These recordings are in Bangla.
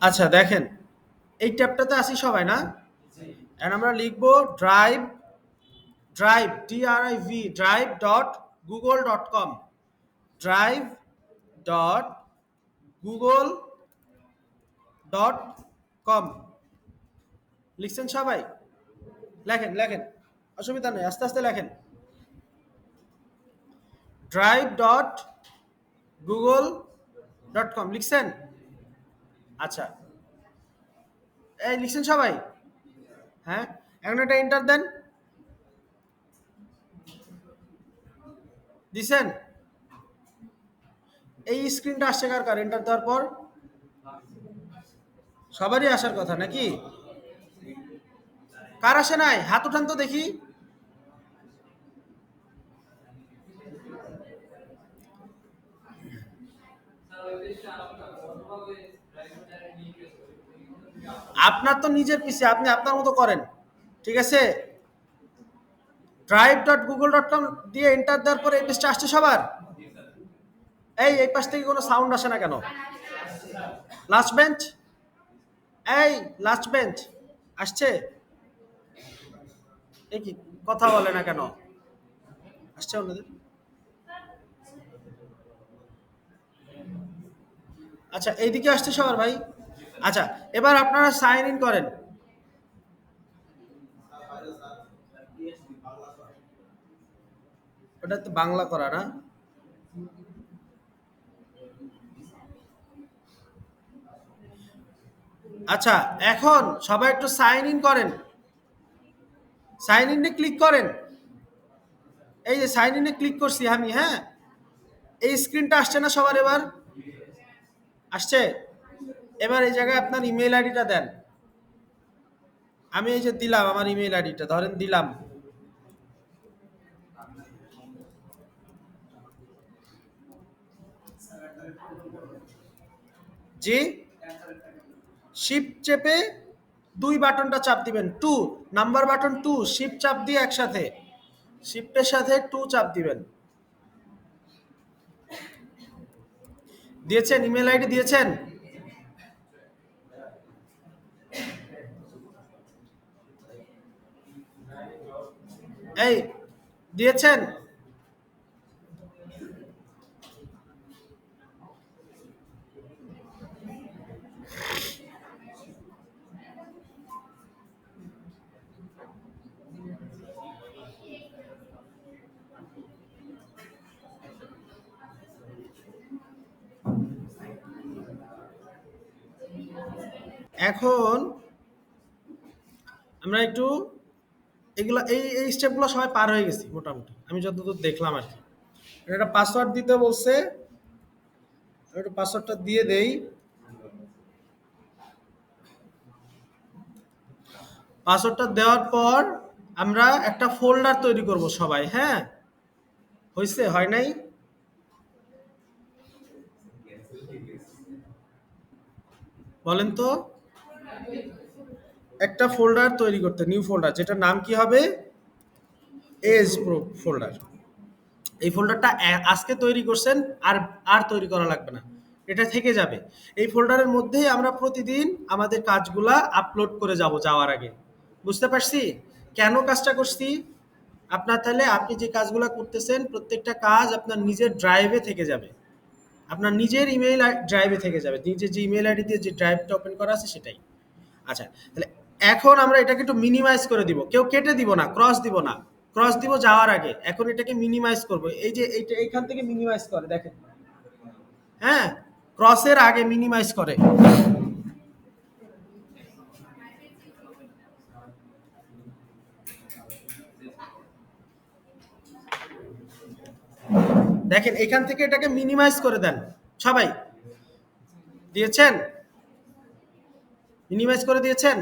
আচ্ছা দেখেন, এই ট্যাবটাতে আসি সবাই না? এখন আমরা লিখব ড্রাইভ, DRIV, drive.google.com, drive.google.com। লিখছেন সবাই? লেখেন লেখেন, অসুবিধা নেই, আস্তে আস্তে লেখেন। drive.google.com লিখছেন? আচ্ছা, এই লিখছেন সবাই? হ্যাঁ, এখন একটা এন্টার দেন। দিছেন? এই স্ক্রিনটা আসছে কার কার এন্টার দেওয়ার পর? সবারই আসার কথা নাকি? কার আসে নাই হাত উঠান তো দেখি। আপনার তো নিজের পিসি, আপনি আপনার মতো করেন, ঠিক আছে? drive.google.com দিয়ে এন্টার দেওয়ার পরে এই পেজটা আসছে সবার? এই পাশ থেকে কোনো সাউন্ড আসে না কেন? লাস্ট বেঞ্চ, এই লাস্ট বেঞ্চ আসছে? এই কি কথা বলে না কেন? আসছে ওনাদের? আচ্ছা, এইদিকে আসছে সবার ভাই। আচ্ছা, এবার আপনারা সাইন ইন করেন। ওটা তো বাংলা করা না? আচ্ছা, এখন সবাই একটু সাইন ইন করেন, সাইন ইনে ক্লিক করেন। এই যে সাইন ইনে ক্লিক করছি আমি, হ্যাঁ, এই স্ক্রিনটা আসছে না সবার? এবার আসছে? এবার এই জায়গায় আপনার ইমেল আইডিটা দেন। আমি এই যে দিলাম আমার ইমেল আইডিটা, ধরেন দিলাম। জি, শিফট চেপে দুই বাটনটা চাপ দিবেন, two, number button two, shift চাপ দিয়ে একসাথে, শিফটের সাথে টু চাপ দিবেন। দিয়েছেন? ইমেল আইডি দিয়েছেন? এই দিয়েছেন? এখন আমরা একটু এগুলা এই স্টেপগুলো সবাই পার হয়ে গেছি মোটামুটি, আমি যতদূর দেখলাম আর কি। একটা পাসওয়ার্ড দিতে বলছে, আমি একটু পাসওয়ার্ডটা দিয়ে দেই। পাসওয়ার্ডটা দেওয়ার পর আমরা একটা ফোল্ডার তৈরি করব সবাই, হ্যাঁ? হয়েছে? হয় নাই? বলেন তো। একটা ফোল্ডার তৈরি করতে, নিউ ফোল্ডার, যেটার নাম কি হবে? Edge pro folder. এই ফোল্ডারটা আজকে তৈরি করছেন, আর আর তৈরি করা লাগবে না, এটা থেকে যাবে। এই ফোল্ডারের মধ্যেই আমরা প্রতিদিন আমাদের কাজগুলা আপলোড করে যাব যাওয়ার আগে। বুঝতে পারছি কেন কাজটা করছি? আপনার তাহলে আপনি যে কাজগুলা করতেছেন প্রত্যেকটা কাজ আপনার নিজের ড্রাইভে থেকে যাবে, আপনার নিজের ইমেইল ড্রাইভে থেকে যাবে, নিজের যে ইমেইল আইডি দিয়ে যে ড্রাইভটা ওপেন করা আছে সেটাই। আচ্ছা, তাহলে এখন আমরা এটাকে একটু মিনিমাইজ করে দিব, কেউ কেটে দিব না, ক্রস দিব না, ক্রস দিব যাওয়ার আগে। এখন এটাকে মিনিমাইজ করব, এই যে এইটা এইখান থেকে মিনিমাইজ করে দেখেন, হ্যাঁ, ক্রসের আগে মিনিমাইজ করে। দেখেন এখান থেকে এটাকে মিনিমাইজ করে দেন সবাই। দিয়েছেন? মিনিমাইজ করে দিয়েছেন?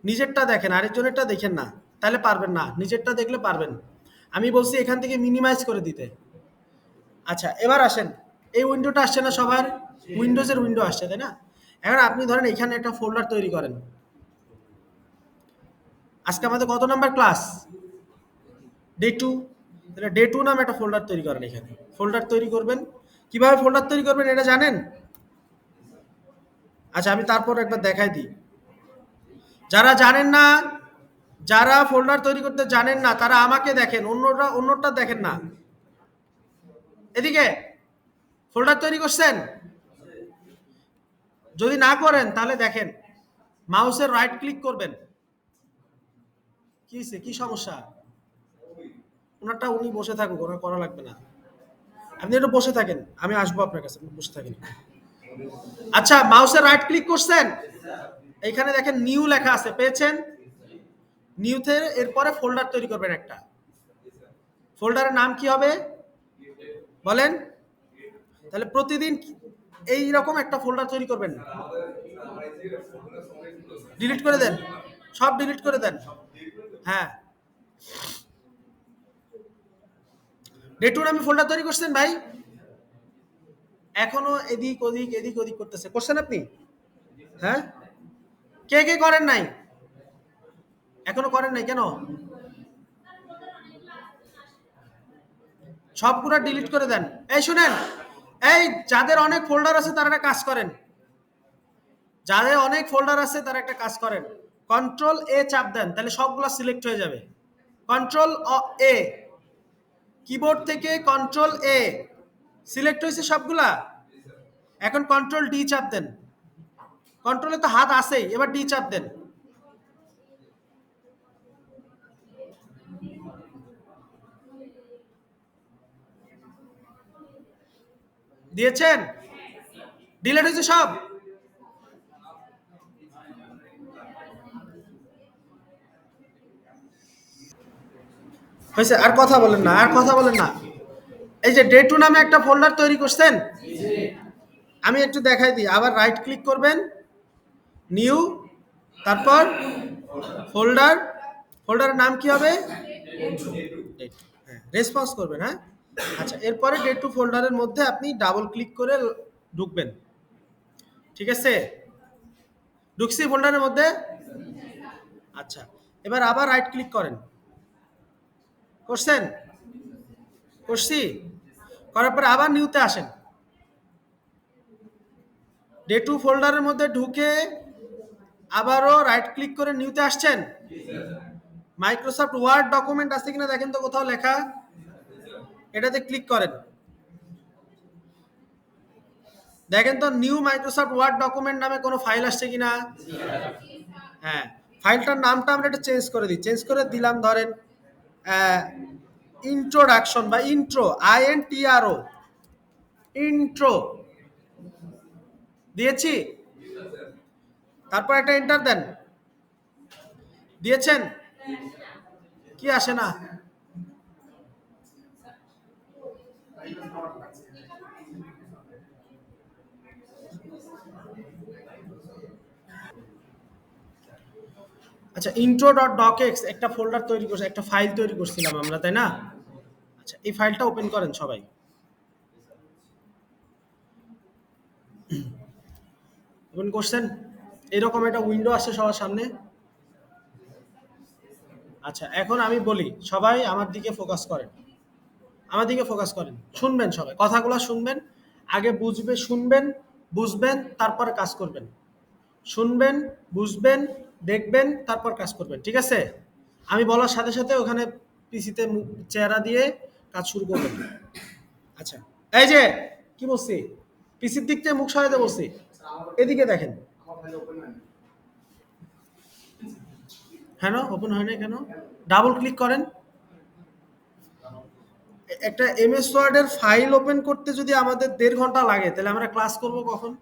নিজেরটা দেখেন, আরেকজনেরটা দেখেন না, তাহলে পারবেন না, নিজেরটা দেখলে পারবেন। আমি বলছি এখান থেকে মিনিমাইজ করে দিতে। আচ্ছা, এবার আসেন, এই উইন্ডোটা আসছে না সবার? উইন্ডোজের উইন্ডো আসছে, তাই না? এখন আপনি ধরেন এখানে একটা ফোল্ডার তৈরি করেন। আজকে আমাদের কত নাম্বার ক্লাস? ডে 2। তাহলে ডে 2 নামে একটা ফোল্ডার তৈরি করেন। এখানে ফোল্ডার তৈরি করবেন। কিভাবে ফোল্ডার তৈরি করবেন এটা জানেন? আচ্ছা, আমি তারপর একবার দেখাই দিই। যারা জানেন না, যারা ফোল্ডার তৈরি করতে জানেন না, তারা আমাকে দেখেন, অন্যটা দেখেন না। এদিকে ফোল্ডার তৈরি করছেন? যদি না করেন তাহলে দেখেন, মাউসের রাইট ক্লিক করবেন। কি হয়েছে, কি সমস্যা? ওনারটা উনি বসে থাকুক, ওনার করা লাগবে না। আপনি একটু বসে থাকেন, আমি আসবো আপনার কাছে, বসে থাকেন। আচ্ছা, মাউসের রাইট ক্লিক করছেন, এইখানে দেখেন নিউ লেখা আছে, পেয়েছেন? নিউতে এরপরে ফোল্ডার তৈরি করবেন একটা। ফোল্ডারের নাম কি হবে বলেন? তাহলে প্রতিদিন এই রকম একটা ফোল্ডার তৈরি করবেন। ডিলিট করে দেন, সব ডিলিট করে দেন। হ্যাঁ, ডে টু নামে ফোল্ডার তৈরি করছেন ভাই? এখনো এদিক ওদিক করতেছে, করছেন আপনি? হ্যাঁ, কে কে করেন নাই? এখনো করেন নাই কেন? সবগুলো ডিলিট করে দেন। এই শুনেন, এই যাদের অনেক ফোল্ডার আছে তারা একটা কাজ করেন, যাদের অনেক ফোল্ডার আছে তারা একটা কাজ করেন, কন্ট্রোল এ চাপ দেন, তাহলে সবগুলো সিলেক্ট হয়ে যাবে। কন্ট্রোল এ, কিবোর্ড থেকে কন্ট্রোল এ, সিলেক্ট হয়েছে সবগুলা। এখন কন্ট্রোল ডি চাপ দেন, কন্ট্রোলে তো হাত আছেই, এবার ডি চাপ দেন। দিয়েছেন? ডিলিট হয়েছে সব? হয়েছে? আর কথা বলেন না, আর কথা বলেন না। এই যে ডে টু নামে একটা ফোল্ডার তৈরি করছেন, আমি একটু দেখাই দিই। আবার রাইট ক্লিক করবেন, নিউ, তারপর ফোল্ডার, ফোল্ডারের নাম কি হবে? রেসপন্স করবেন। হ্যাঁ, আচ্ছা, এরপরে ডে টু ফোল্ডারের মধ্যে আপনি ডাবল ক্লিক করে ঢুকবেন, ঠিক আছে? ঢুকছি ফোল্ডারের মধ্যে? আচ্ছা, এবার আবার রাইট ক্লিক করেন, করছেন? করছি, করার পরে আবার নিউতে আসেন, ডে টু ফোল্ডারের মধ্যে ঢুকে আবারও রাইট ক্লিক করে নিউতে আসছেন। মাইক্রোসফট ওয়ার্ড ডকুমেন্ট আছে কিনা দেখেন তো, কোথাও লেখা, এটাতে ক্লিক করেন, দেখেন তো নিউ মাইক্রোসফট ওয়ার্ড ডকুমেন্ট নামে কোনো ফাইল আসছে কিনা। হ্যাঁ, ফাইলটার নামটা আমরা একটা চেঞ্জ করে দিই, চেঞ্জ করে দিলাম ধরেন ইন্ট্রোডাকশন বা ইন্ট্রো, INTRO, ইন্ট্রো দিয়েছি। তারপর একটা এন্টার দেন, দিয়েছেন? কি আসে না? আচ্ছা, intro.docx একটা ফোল্ডার তৈরি করছে, একটা ফাইল তৈরি করছিলাম আমরা, তাই না? আচ্ছা, এই ফাইলটা ওপেন করেন সবাই। ওপেন করছেন? এরকম একটা উইন্ডো আসছে সবার সামনে। আচ্ছা, এখন আমি বলি, সবাই আমার দিকে ফোকাস করেন, আমার দিকে ফোকাস করেন, শুনবেন, সবাই কথাগুলো শুনবেন, আগে শুনবেন, বুঝবেন, তারপরে কাজ করবেন। শুনবেন, বুঝবেন, দেখবেন, তারপর কাজ করবেন, ঠিক আছে? আমি বলার সাথে সাথে ওখানে পিসিতে চেহারা দিয়ে কাজ শুরু করবেন। আচ্ছা, এই যে কি বলছি, পিসির দিক থেকে মুখ সরাইতে বলছি, এদিকে দেখেন। হ্যাঁ, ওপেন হয় না কেন? ডাবল ক্লিক করেন। একটা MS ওয়ার্ডের ফাইল ওপেন করতে যদি আমাদের 1.5 ঘন্টা লাগে, তাহলে আমরা ক্লাস করব কখন?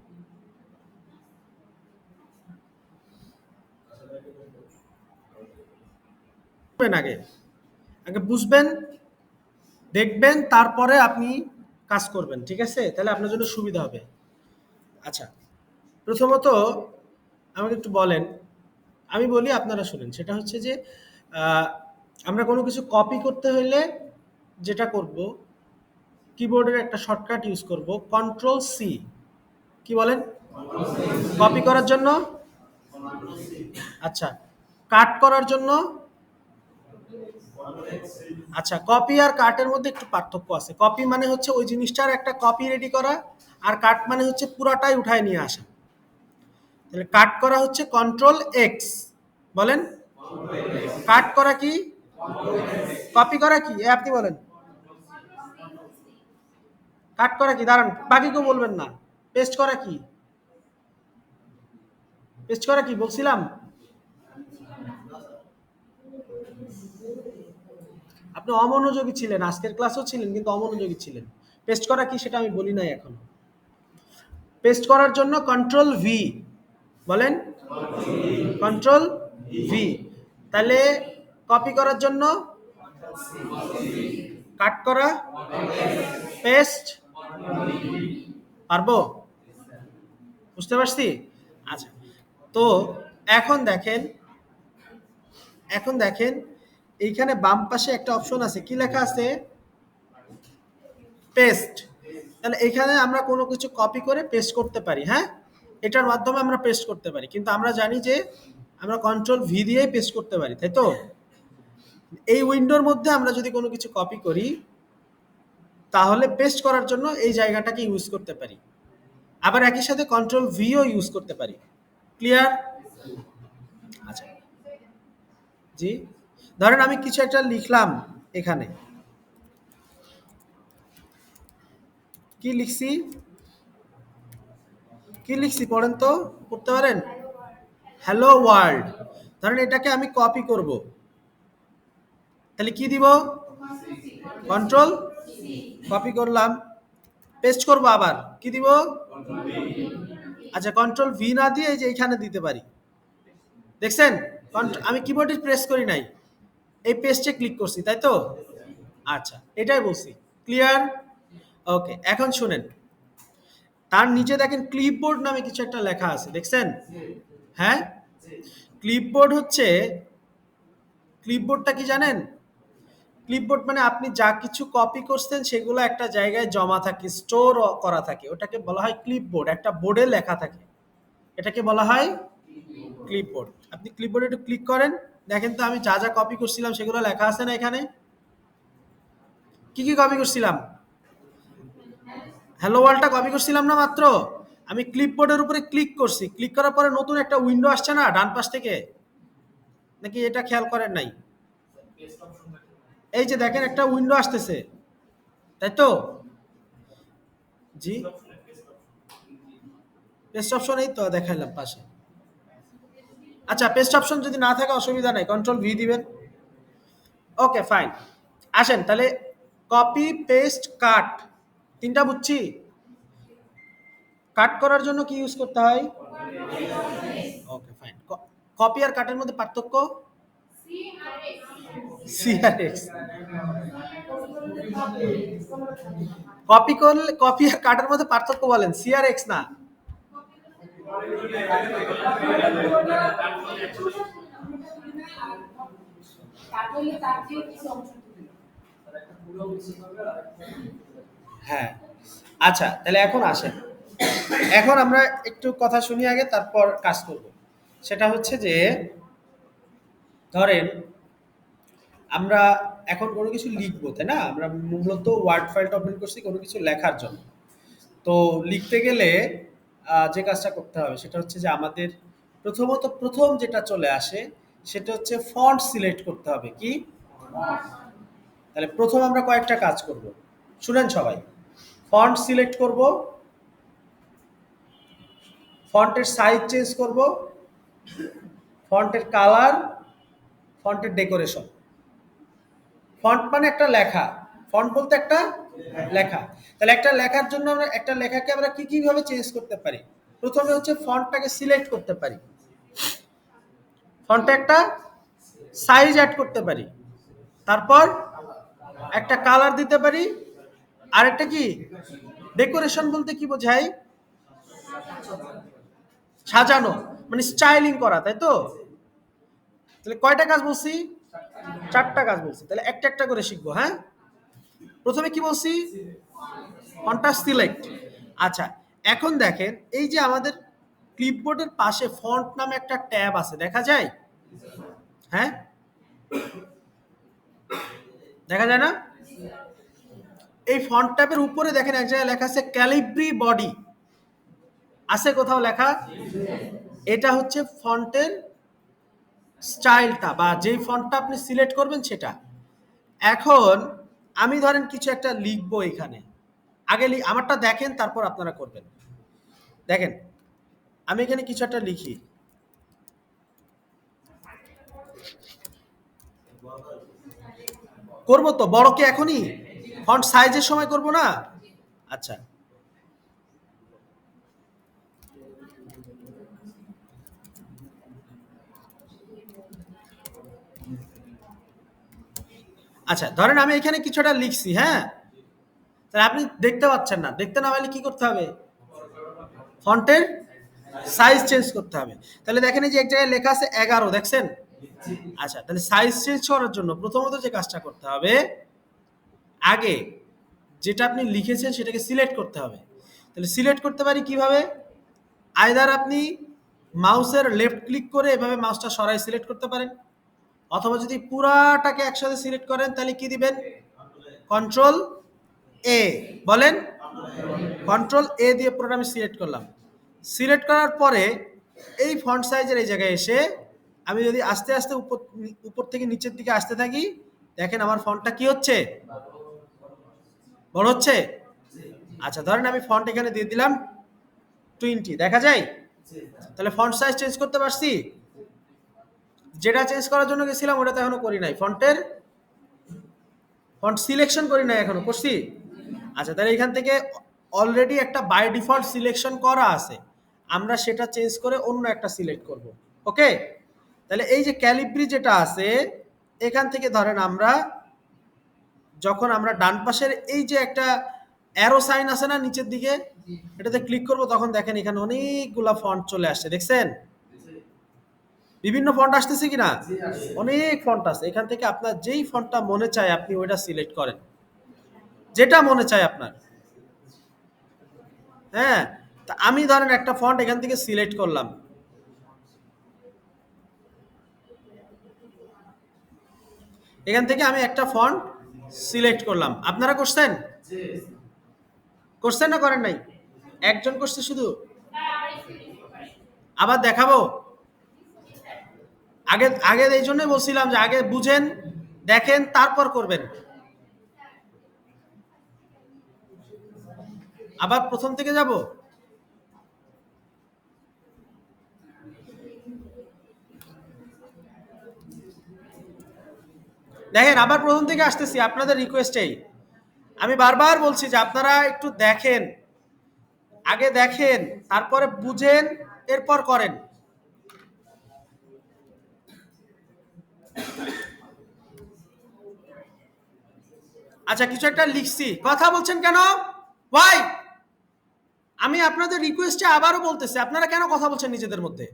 আগে আগে বুঝবেন, দেখবেন, তারপরে আপনি কাজ করবেন, ঠিক আছে? তাহলে আপনার জন্য সুবিধা হবে। আচ্ছা, প্রথমত আমাকে একটু বলেন, আমি বলি আপনারা শুনেন, সেটা হচ্ছে যে আমরা কোনো কিছু কপি করতে হলে যেটা করব, কিবোর্ডের একটা শর্টকাট ইউজ করব, Ctrl+C। কি বলেন? কপি করার জন্য। আচ্ছা, কাট করার জন্য। আচ্ছা, কপি আর কাটের মধ্যে একটু পার্থক্য আছে। কপি মানে হচ্ছে ওই জিনিসটার একটা কপি রেডি করা, আর কাট মানে হচ্ছে পুরাটাই উঠায় নিয়ে আসা। তাহলে কাট করা হচ্ছে কন্ট্রোল এক্স, বলেন কাট করা কি, কপি করা কি, আপনি বলেন কাট করা কি, দাঁড়ান বাকি কেউ বলবেন না, পেস্ট করা কি, পেস্ট করা কি বলছিলাম, আপনি অমনোযোগী ছিলেন, আজকের ক্লাসও ছিলেন কিন্তু অমনোযোগী ছিলেন। পেস্ট করা কি সেটা আমি বলি নাই এখন। পেস্ট করার জন্য কন্ট্রোল ভি, বলেন কন্ট্রোল ভি। তাহলে কপি করার জন্য কাট করা, পেস্ট, পারবো, বুঝতে পারছি। আচ্ছা, তো এখন দেখেন, এখন দেখেন এইখানে বাম পাশে একটা অপশন আছে, কি লেখা আছে, পেস্ট। তাহলে এখানে আমরা কোনো কিছু কপি করে পেস্ট করতে পারি, হ্যাঁ এটার মাধ্যমে আমরা পেস্ট করতে পারি, কিন্তু আমরা জানি যে আমরা কন্ট্রোল ভি দিয়েই পেস্ট করতে পারি, তাই তো। এই উইন্ডোর মধ্যে আমরা যদি কোনো কিছু কপি করি তাহলে পেস্ট করার জন্য এই জায়গাটাকে ইউজ করতে পারি, আবার একই সাথে কন্ট্রোল ভিও ইউজ করতে পারি। ক্লিয়ার? আচ্ছা, জি, ধরেন আমি কিছু একটা লিখলাম এখানে, কি লিখছি, কি লিখছি পড়েন তো, পড়তে পারেন, হ্যালো ওয়ার্ল্ড। ধরেন এটাকে আমি কপি করব, তাহলে কি দিব, কন্ট্রোল, কপি করলাম, পেস্ট করব আবার কি দিব, আচ্ছা কন্ট্রোল ভি না দিয়ে এই যে এখানে দিতে পারি, দেখছেন আমি কিবোর্ডে প্রেস করি নাই, এই পেস্টে ক্লিক করছি, তাই তো। আচ্ছা এটাই বলছি, ক্লিয়ার? ওকে, এখন শুনেন, তার নিচে দেখেন ক্লিপবোর্ড নামে কিছু একটা লেখা আছে, দেখছেন, হ্যাঁ ক্লিপবোর্ড হচ্ছে, ক্লিপবোর্ডটা কি জানেন, ক্লিপবোর্ড মানে আপনি যা কিছু কপি করছেন সেগুলো একটা জায়গায় জমা থাকে, স্টোর করা থাকে, ওটাকে বলা হয় ক্লিপবোর্ড, একটা বোর্ডে লেখা থাকে, এটাকে বলা হয় ক্লিপবোর্ড। আপনি ক্লিপবোর্ডে একটু ক্লিক করেন, দেখেন তো আমি যা যা কপি করছিলাম সেগুলো লেখা আছে না এখানে, কি কি কপি করছিলাম, হ্যালো ওয়ার্ল্ডটা কপি করছিলাম না মাত্র, আমি ক্লিপবোর্ডের উপরে ক্লিক করছি, ক্লিক করার পরে নতুন একটা উইন্ডো আসছে না ডান পাশ থেকে, নাকি এটা খেয়াল করেন নাই, এই যে দেখেন একটা উইন্ডো আসতেছে, তাই তো, জি পেস্ট অপশন এই তো দেখাইলাম পাশে। আচ্ছা পেস্ট অপশন যদি না থাকে অসুবিধা নাই, কন্ট্রোল ভি দিবেন, ওকে ফাইন। আসেন তাহলে কপি পেস্ট কাট তিনটা বুঝছি, কাট করার জন্য কি ইউজ করতে হয়, ওকে ফাইন। কপি আর কাটের মধ্যে পার্থক্য, সি আর এক্স, কপি করলে, কপি আর কাটের মধ্যে পার্থক্য বলেন, সি আর এক্স না, হ্যাঁ আচ্ছা তাহলে এখন আসেন, এখন আমরা একটু কথা শুনি আগে তারপর কাজ করব। সেটা হচ্ছে যে ধরেন আমরা এখন কোনো কিছু লিখবো, তাই না, আমরা মূলত ওয়ার্ড ফাইলটা ওপেন করছি কোনো কিছু লেখার জন্য। তো লিখতে গেলে যে কাজটা করতে হবে সেটা হচ্ছে যে আমাদের প্রথমত প্রথম যেটা চলে আসে সেটা হচ্ছে ফন্ট সিলেক্ট করতে হবে, কি, তাহলে প্রথম আমরা কয়েকটা কাজ করব, শুনেন সবাই, ফন্ট সিলেক্ট করব, ফন্টের সাইজ চেঞ্জ করব, ফন্টের কালার, ফন্টের ডেকোরেশন। ফন্ট মানে একটা লেখা, ফন্ট বলতে একটা লেখা, তাহলে একটা লেখার জন্য আমরা একটা লেখাকে আমরা কি কি ভাবে চেঞ্জ করতে পারি, প্রথমে হচ্ছে ফন্টটাকে সিলেক্ট করতে পারি, ফন্টে একটা সাইজ অ্যাড করতে পারি, তারপর একটা কালার দিতে পারি, আর একটা কি ডেকোরেশন বলতে কি বোঝায়, সাজানো মানে স্টাইলিং করা, তাই তো। তাহলে কয়টা কাজ বলছি, চারটা কাজ বলছি, তাহলে একটা একটা করে শিখবো, হ্যাঁ প্রথমে কি বলছি, ফন্টটা সিলেক্ট। আচ্ছা এখন দেখেন এই যে আমাদের ক্লিপবোর্ডের পাশে ফন্ট নামে একটা ট্যাব আছে, দেখা যায়, হ্যাঁ দেখা যায় না, এই ফন্ট ট্যাবের উপরে দেখেন এক জায়গায় লেখা আছে ক্যালিব্রি বডি, আছে কোথাও লেখা, এটা হচ্ছে ফন্টের স্টাইলটা বা যেই ফন্টটা আপনি সিলেক্ট করবেন সেটা। এখন আমি ধরেন কিছু একটা লিখবো এখানে, আগে আমারটা দেখেন তারপর আপনারা করবেন। দেখেন আমি এখানে কিছু একটা লিখি, করবো তো বড় কি এখনই ফন্ট সাইজের সময় করব না? আচ্ছা আচ্ছা ধরেন আমি এখানে কিছু একটা লিখছি, হ্যাঁ, তাহলে আপনি দেখতে পাচ্ছেন না, দেখতে না পেলে কি করতে হবে? ফন্টের সাইজ চেঞ্জ করতে হবে। তাহলে দেখেন এই যে এক জায়গায় লেখা আছে 11, দেখছেন? আচ্ছা তাহলে সাইজ চেঞ্জ করার জন্য প্রথমত যে কাজটা করতে হবে, আগে যেটা আপনি লিখেছেন সেটাকে সিলেক্ট করতে হবে। তাহলে সিলেক্ট করতে পারি কিভাবে? আইদার আপনি মাউসের লেফট ক্লিক করে এভাবে মাউসটা সরাই সিলেক্ট করতে পারেন, অথবা যদি পুরাটাকে একসাথে সিলেক্ট করেন তাহলে কি দিবেন? কন্ট্রোল এ, বলেন। কন্ট্রোল এ দিয়ে পুরোটা আমি সিলেক্ট করলাম। সিলেক্ট করার পরে এই ফন্ট সাইজের এই জায়গায় এসে আমি যদি আস্তে আস্তে উপর থেকে নিচের দিকে আসতে থাকি, দেখেন আমার ফন্টটা কি হচ্ছে? বড় হচ্ছে। আচ্ছা ধরেন আমি ফন্ট এখানে দিয়ে দিলাম 20, দেখা যায়? তাহলে ফন্ট সাইজ চেঞ্জ করতে পারছি। যেটা চেঞ্জ করার জন্য গেছিলাম ওটা তো এখনো করি নাই, ফন্ট সিলেকশন করি নাই, এখনো করছি। আচ্ছা তাহলে এখান থেকে অলরেডি একটা বাই ডিফল্ট সিলেকশন করা আছে, আমরা সেটা চেঞ্জ করে অন্য একটা সিলেক্ট করব। ওকে, তাহলে এই যে ক্যালিব্রি যেটা আছে এখান থেকে ধরেন আমরা যখন আমরা ডান পাশের এই যে একটা অ্যারো সাইন আছে না নিচের দিকে, এটাতে ক্লিক করব, তখন দেখেন এখানে অনেকগুলা ফন্ট চলে আসছে, দেখছেন? বিভিন্ন ফন্ট আসতেছে কিনা? অনেক ফন্ট আছে। এখান থেকে আপনার যেই ফন্টটা মনে চায় আপনি ওইটা সিলেক্ট করেন, যেটা মনে চায় আপনার। হ্যাঁ, তা আমি ধরেন একটা ফন্ট এখান থেকে সিলেক্ট করলাম, এখান থেকে আমি একটা ফন্ট সিলেক্ট করলাম। আপনারা করছেন? করছেন না করেন নাই? একজন করছে শুধু? আবার দেখাবো? আগে আগে এই জন্যই বলছিলাম যে আগে বুঝেন, দেখেন, তারপর করবেন। আবার প্রথম থেকে যাব? দেখেন আবার প্রথম থেকে আসতেছি আপনাদের রিকোয়েস্টেই। আমি বারবার বলছি যে আপনারা একটু দেখেন, আগে দেখেন তারপরে বুঝেন, এরপর করেন। আচ্ছা কিছু একটা লিখছি, কথা বলছেন কেন? ওয়াই? আমি আপনাদের রিকোয়েস্টে আবারও বলতেছি, আপনারা কেন কথা বলছেন নিজেদের মধ্যে?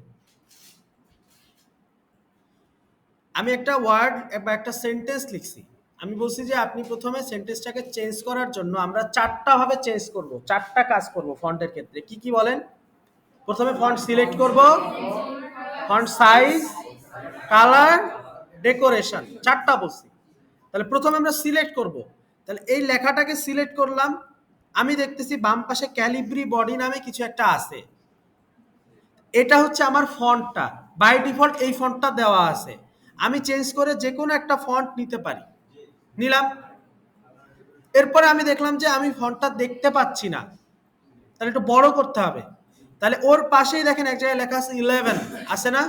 আমি একটা ওয়ার্ড বা একটা সেন্টেন্স লিখছি, আমি বলছি যে আপনি প্রথমে সেন্টেন্সটাকে চেঞ্জ করার জন্য আমরা চারটা ভাবে চেঞ্জ করব, চারটা কাজ করব ফন্টের ক্ষেত্রে। কি কি বলেন? প্রথমে ফন্ট সিলেক্ট করব, ফন্ট সাইজ, কালার, ডেকোরেশন, চারটা বলছি। তাহলে প্রথমে আমরা সিলেক্ট করব। তাহলে এই লেখাটাকে সিলেক্ট করলাম, আমি দেখতেছি বাম পাশে ক্যালিব্রি বডি নামে কিছু একটা আছে, এটা হচ্ছে আমার ফন্টটা। বাই ডিফল্ট এই ফন্টটা দেওয়া আছে, আমি চেঞ্জ করে যে কোনো একটা ফন্ট নিতে পারি, নিলাম। এরপরে আমি দেখলাম যে আমি ফন্টটা দেখতে পাচ্ছি না, তাহলে একটু বড় করতে হবে। তাহলে ওর পাশেই দেখেন এক জায়গায় লেখা আছে 11, আছে না?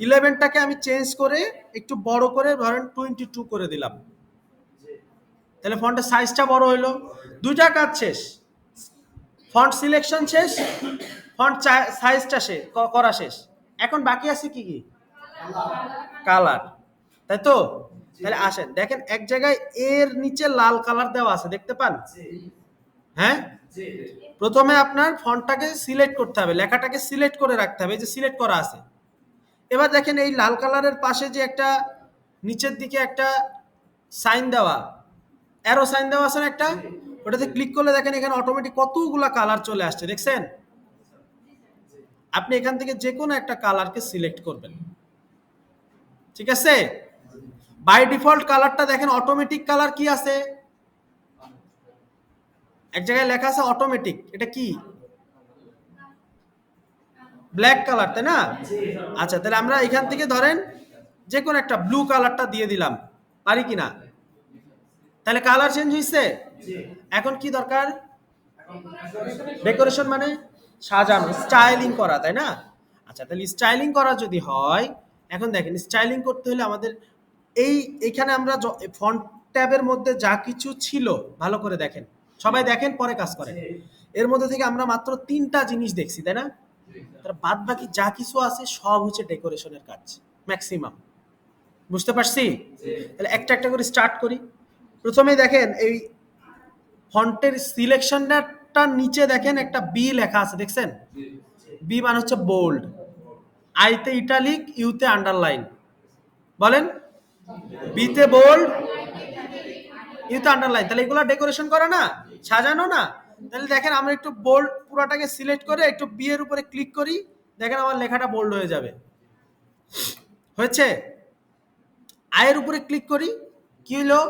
11টাকে আমি চেঞ্জ করে একটু বড় করে ধরেন 22 করে দিলাম, তাহলে ফন্টের সাইজটা বড় হইলো। দুইটা কাজ শেষ, ফন্ট সিলেকশন শেষ, ফন্ট সাইজটা শেষ করা শেষ। এখন বাকি আছে কি কি? কালার, তাই তো? তাহলে আসেন দেখেন এক জায়গায় এর নিচে লাল কালার দেওয়া আছে, দেখতে পান? হ্যাঁ, প্রথমে আপনার ফন্টটাকে সিলেক্ট করতে হবে, লেখাটাকে সিলেক্ট করে রাখতে হবে, এই যে সিলেক্ট করা আছে। এবার দেখেন এই লাল কালারের পাশে যে একটা নিচের দিকে একটা সাইন দেওয়া, অ্যারো সাইন দেওয়া আছে না একটা, ওটাতে ক্লিক করলে দেখেন এখানে অটোমেটিক কতগুলা কালার চলে আসছে, দেখছেন? আপনি এখান থেকে যে কোনো একটা কালারকে সিলেক্ট করবেন, ঠিক আছে? বাই ডিফল্ট কালারটা দেখেন অটোমেটিক কালার কি আছে, এক জায়গায় লেখা আছে অটোমেটিক, এটা কি? ব্ল্যাক কালার, তাই না? আচ্ছা, তাহলে আমরা এখান থেকে ধরেন যে কোনো একটা ব্লু কালারটা দিয়ে দিলাম, পারি কিনা? তাহলে কালার চেঞ্জ হয়েছে। এখন কি দরকার? ডেকোরেশন মানে সাজানো, স্টাইলিং করা, তাই না? আচ্ছা, তাহলে স্টাইলিং করা যদি হয়, এখন দেখেন স্টাইলিং করতে হলে আমাদের এইখানে আমরা ফন্ট ট্যাবের মধ্যে যা কিছু ছিল, ভালো করে দেখেন, সবাই দেখেন পরে কাজ করেন। এর মধ্যে থেকে আমরা মাত্র 3টা জিনিস দেখছি, তাই না? তার বাদ বাকি যা কিছু আছে সব হচ্ছে ডেকোরেশনের কাজ, ম্যাক্সিমাম। বুঝতে পারছি? তাহলে একটা একটা করে স্টার্ট করি। প্রথমে দেখেন এই ফন্টের সিলেকশনটার নিচে দেখেন একটা বি লেখা আছে, দেখছেন? বি মানে হচ্ছে বোল্ড, আইতে ইটালিক, ইউতে আন্ডারলাইন। বলেন, বিতে বোল্ড, ইউতে আন্ডারলাইন। তাহলে এগুলো ডেকোরেশন করা না, সাজানো না? তাহলে দেখেন আমরা একটু বোল্ড পুরাটাকে সিলেক্ট করে একটু বি এর উপরে ক্লিক করি, দেখেন আমার লেখাটা বোল্ড হয়ে যাবে। হয়েছে? আয়ের উপরে ক্লিক করি, কি হলো?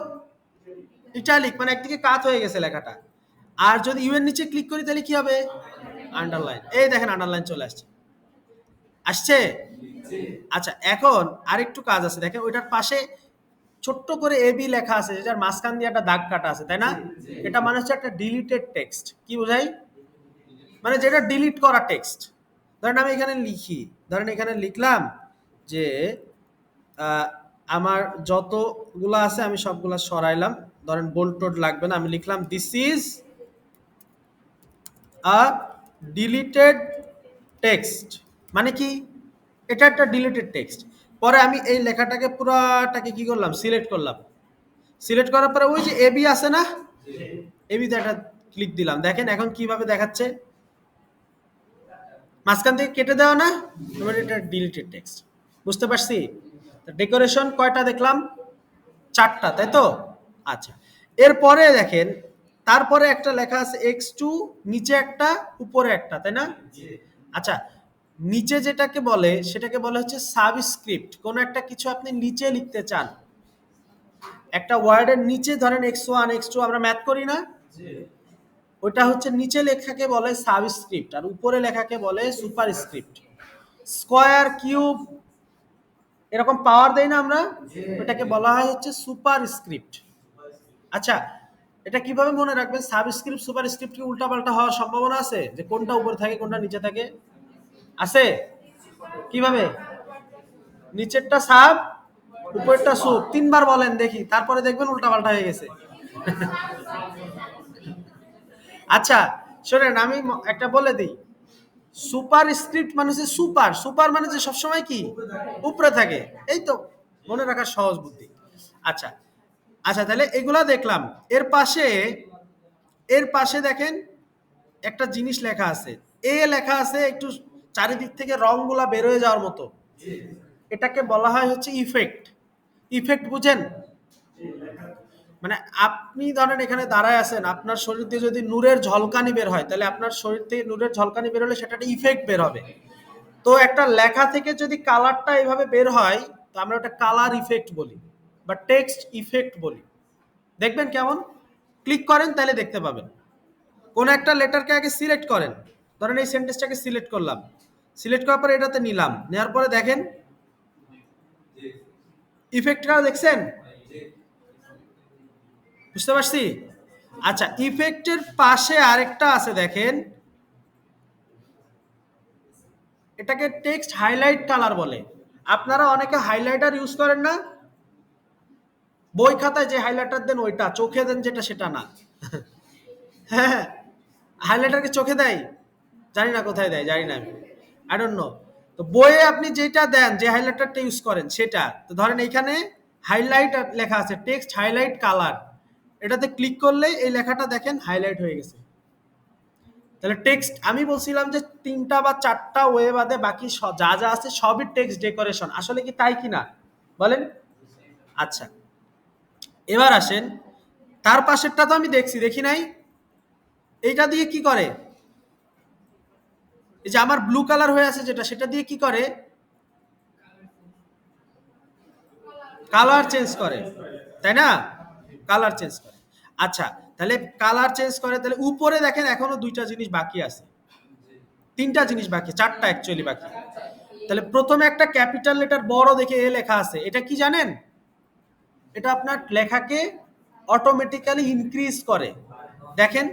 ইটালিক, মানে একদিকে কাত হয়ে গেছে লেখাটা। আর যদি ইউ এর নিচে ক্লিক করি তাহলে কি হবে? আন্ডারলাইন। এই দেখেন আন্ডারলাইন চলে আসছে, আসছে। আচ্ছা, এখন আরেকটু কাজ আছে, দেখেন ওইটার পাশে ছোট্ট করে এবি লেখা আছে, যেটার মাঝখান দিয়ে একটা দাগ কাটা আছে, তাই না? এটা মানে হচ্ছে একটা ডিলিটেড টেক্সট। কি বোঝাই? মানে যেটা ডিলিট করা টেক্সট। ধরেন আমি এখানে লিখি, ধরেন এখানে লিখলাম যে আমার যতগুলা আছে আমি সবগুলা সরাইলাম, ধরেন বোল্ড টোড লাগবে না, আমি লিখলাম this is a deleted text. মানে কি? এটা একটা ডিলিটেড টেক্সট। পরে আমি এই লেখাটাকে পুরাটাকে কি করলাম? সিলেক্ট করলাম। সিলেক্ট করার পরে ওই যে এবি আছে না, এবিতে একটা ক্লিক দিলাম, দেখেন এখন কিভাবে দেখাচ্ছে? মাঝখান থেকে কেটে দেওয়া না, তোমার এটা ডিলিটেড টেক্সট। বুঝতে পারছি? ডেকোরেশন কয়টা দেখলাম? 4টা, তাই তো? আচ্ছা, এরপরে দেখেন তারপরে একটা লেখা আছে x2, নিচে একটা, উপরে একটা, তাই না? আচ্ছা, নিচে যেটাকে বলে সেটাকে বলে হচ্ছে সাবস্ক্রিপ্ট। কোন একটা কিছু আপনি নিচে লিখতে চান, একটা ওয়ার্ডের নিচে, ধরেন x1 x2 আমরা ম্যাথ করি না, ওটা হচ্ছে নিচে লেখাকে বলে সাবস্ক্রিপ্ট আর উপরে লেখাকে বলে সুপারস্ক্রিপ্ট। স্কয়ার, কিউব, এরকম পাওয়ার দেই না আমরা, ওটাকে বলা হয় হচ্ছে সুপারস্ক্রিপ্ট। আচ্ছা, এটা কিভাবে মনে রাখবেন? সাবস্ক্রিপ্ট সুপারস্ক্রিপ্ট কি উল্টাপাল্টা হওয়ার সম্ভাবনা আছে, যে কোনটা উপরে থাকে কোনটা নিচে থাকে? আছে। কিভাবে? নিচেরটা সাব, উপরেরটা সুপ। 3বার বলেন দেখি, তারপরে দেখবেন উল্টাপাল্টা হয়ে গেছে। আচ্ছা, শোনেন আমি একটা বলে দিই, সুপার স্ক্রিপ্ট মানে হচ্ছে সুপার, সুপার মানে যে সবসময় কি উপরে থাকে। এই তো, মনে রাখার সহজ বুদ্ধি। আচ্ছা, আচ্ছা, তাহলে এগুলা দেখলাম। এর পাশে, এর পাশে দেখেন একটা জিনিস লেখা আছে, এ লেখা আছে, একটু চারিদিক থেকে রংগুলা বের হয়ে যাওয়ার মতো। এটাকে বলা হয় হচ্ছে ইফেক্ট। ইফেক্ট বুঝেন? মানে আপনি ধরেন এখানে দাঁড়ায় আছেন, আপনার শরীর দিয়ে যদি নূরের ঝলকানি বের হয়, তাহলে আপনার শরীর থেকে নূরের ঝলকানি বের হলে সেটা একটা ইফেক্ট বের হবে। তো একটা লেখা থেকে যদি কালারটা এভাবে বের হয়, তো আমরা ওটা কালার ইফেক্ট বলি বা টেক্সট ইফেক্ট বলি। দেখবেন কেমন? ক্লিক করেন তাহলে দেখতে পাবেন। কোন একটা লেটারকে আগে সিলেক্ট করেন, ধরেন এই সেন্টেন্সটাকে সিলেক্ট করলাম, সিলেক্ট করার পরে এটাতে নিলাম, নেওয়ার পরে দেখেন ইফেক্টটা দেখছেন? বুঝতে পারছি? আচ্ছা, ইফেক্টের পাশে আরেকটা আছে দেখেন, এটাকে টেক্সট হাইলাইট কালার বলে। আপনারা অনেকে হাইলাইটার ইউজ করেন না? বই খাতায় যে হাইলাইটার দেন ওইটা, চোখে দেন যেটা সেটা না। হ্যাঁ, হাইলাইটারকে চোখে দেয়? জানি না কোথায় দেয়, জানি না আমি, আই ডোন্ট নো। তো বইয়ে আপনি যেটা দেন, যে হাইলাইটারটা ইউজ করেন সেটা, তো ধরেন এইখানে হাইলাইট লেখা আছে, টেক্সট হাইলাইট কালার। এটাতে ক্লিক করলে এই লেখাটা দেখেন হাইলাইট হয়ে গেছে। তাহলে টেক্সট, আমি বলছিলাম যে 3টা বা 4টা ওয়ে বাদে বাকি যা যা আছে সবই টেক্সট ডেকোরেশন। আসলে কি তাই কিনা বলেন? আচ্ছা, এবার আসেন, তার পাশেরটা তো আমি দেখছি, দেখি নাই? এইটা দিয়ে কি করে? এই যে আমার ব্লু কালার হয়ে আছে যেটা, সেটা দিয়ে কি করে? কালার চেঞ্জ করে, তাই না? কালার চেঞ্জ করে। আচ্ছা, তাহলে কালার চেঞ্জ করে, তাহলে উপরে দেখেন এখনো 2টা জিনিস বাকি আছে। তিনটা জিনিস বাকি, চারটা অ্যাকচুয়ালি বাকি। তাহলে প্রথমে একটা ক্যাপিটাল লেটার বড় দেখে এ লেখা আছে, এটা কি জানেন? এটা আপনার লেখাকে অটোমেটিক্যালি ইনক্রিজ করে। দেখেন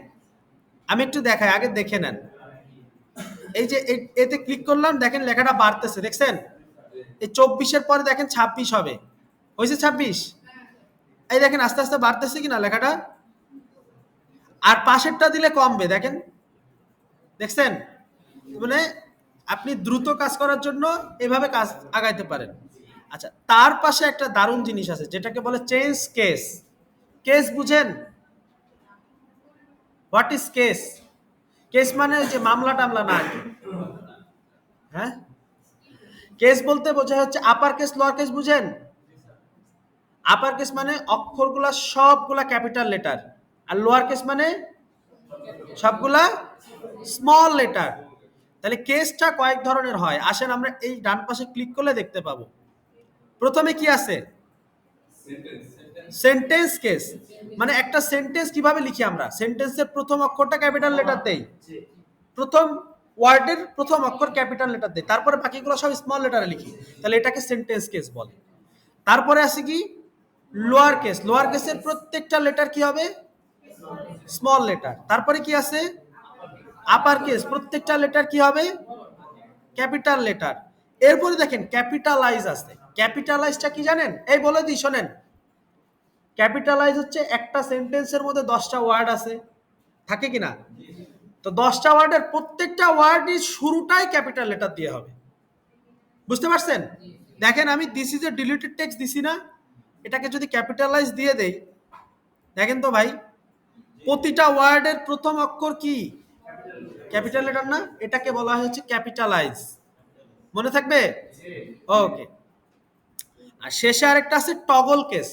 আমি একটু দেখাই, আগে দেখে নেন। এই যে এতে ক্লিক করলাম, দেখেন লেখাটা বাড়তেছে, দেখছেন? এই 24-এর পরে দেখেন 26 হবে, হয়েছে 26। এই দেখেন আস্তে আস্তে বাড়তেছে কিনা লেখাটা। আর পাশেরটা দিলে কমবে, দেখেন, দেখছেন? মানে আপনি দ্রুত কাজ করার জন্য এভাবে কাজ আগাইতে পারেন। আচ্ছা, তার পাশে একটা দারুণ জিনিস আছে যেটাকে বলে চেঞ্জ কেস। কেস বুঝেন? What is case? কেস মানে যে মামলা টামলা না, হ্যাঁ। কেস বলতে বোঝা হচ্ছে আপার কেস লোয়ার কেস, বুঝেন? আপার কেস মানে অক্ষরগুলা সবগুলা ক্যাপিটাল লেটার, আর লোয়ার কেস মানে সবগুলা স্মল লেটার। তাহলে কেসটা কয়েক ধরনের হয়, আসেন আমরা এই ডান পাশে ক্লিক করলে দেখতে পাবো। প্রথমে কি আছে? Sentence case. মানে একটা সেন্টেন্স কিভাবে লিখি আমরা? সেন্টেন্সের প্রথম অক্ষরটা ক্যাপিটাল লেটার দেই, প্রথম ওয়ার্ডের প্রথম অক্ষর ক্যাপিটাল লেটার দেই, তারপরে বাকিগুলো সব স্মল লেটারে লিখি, তাহলে এটাকে সেন্টেন্স কেস বলে। তারপরে আছে কি? Lower case. লোয়ার কেসের প্রত্যেকটা লেটার কি হবে? Small letter. তারপরে কি আছে? আপার কেস, প্রত্যেকটা লেটার কি হবে? Capital letter. এরপরে দেখেন ক্যাপিটালাইজ আছে। ক্যাপিটালাইজটা কি জানেন? এই বলে দিই শোনেন। ক্যাপিটালাইজ হচ্ছে একটা সেন্টেন্সের মধ্যে 10টা ওয়ার্ড আছে, থাকে কিনা? তো 10টা ওয়ার্ডের প্রত্যেকটা ওয়ার্ডের শুরুটাই ক্যাপিটাল লেটার দিয়ে হবে। বুঝতে পারছেন? দেখেন আমি this is a deleted text দিছি না, এটাকে যদি ক্যাপিটালাইজ দিয়ে দেই, দেখেন তো ভাই, প্রতিটা ওয়ার্ডের প্রথম অক্ষর কি? ক্যাপিটাল লেটার না? এটাকে বলা হচ্ছে ক্যাপিটালাইজ। মনে থাকবে? ওকে। আর শেষে আরেকটা আছে টগল কেস।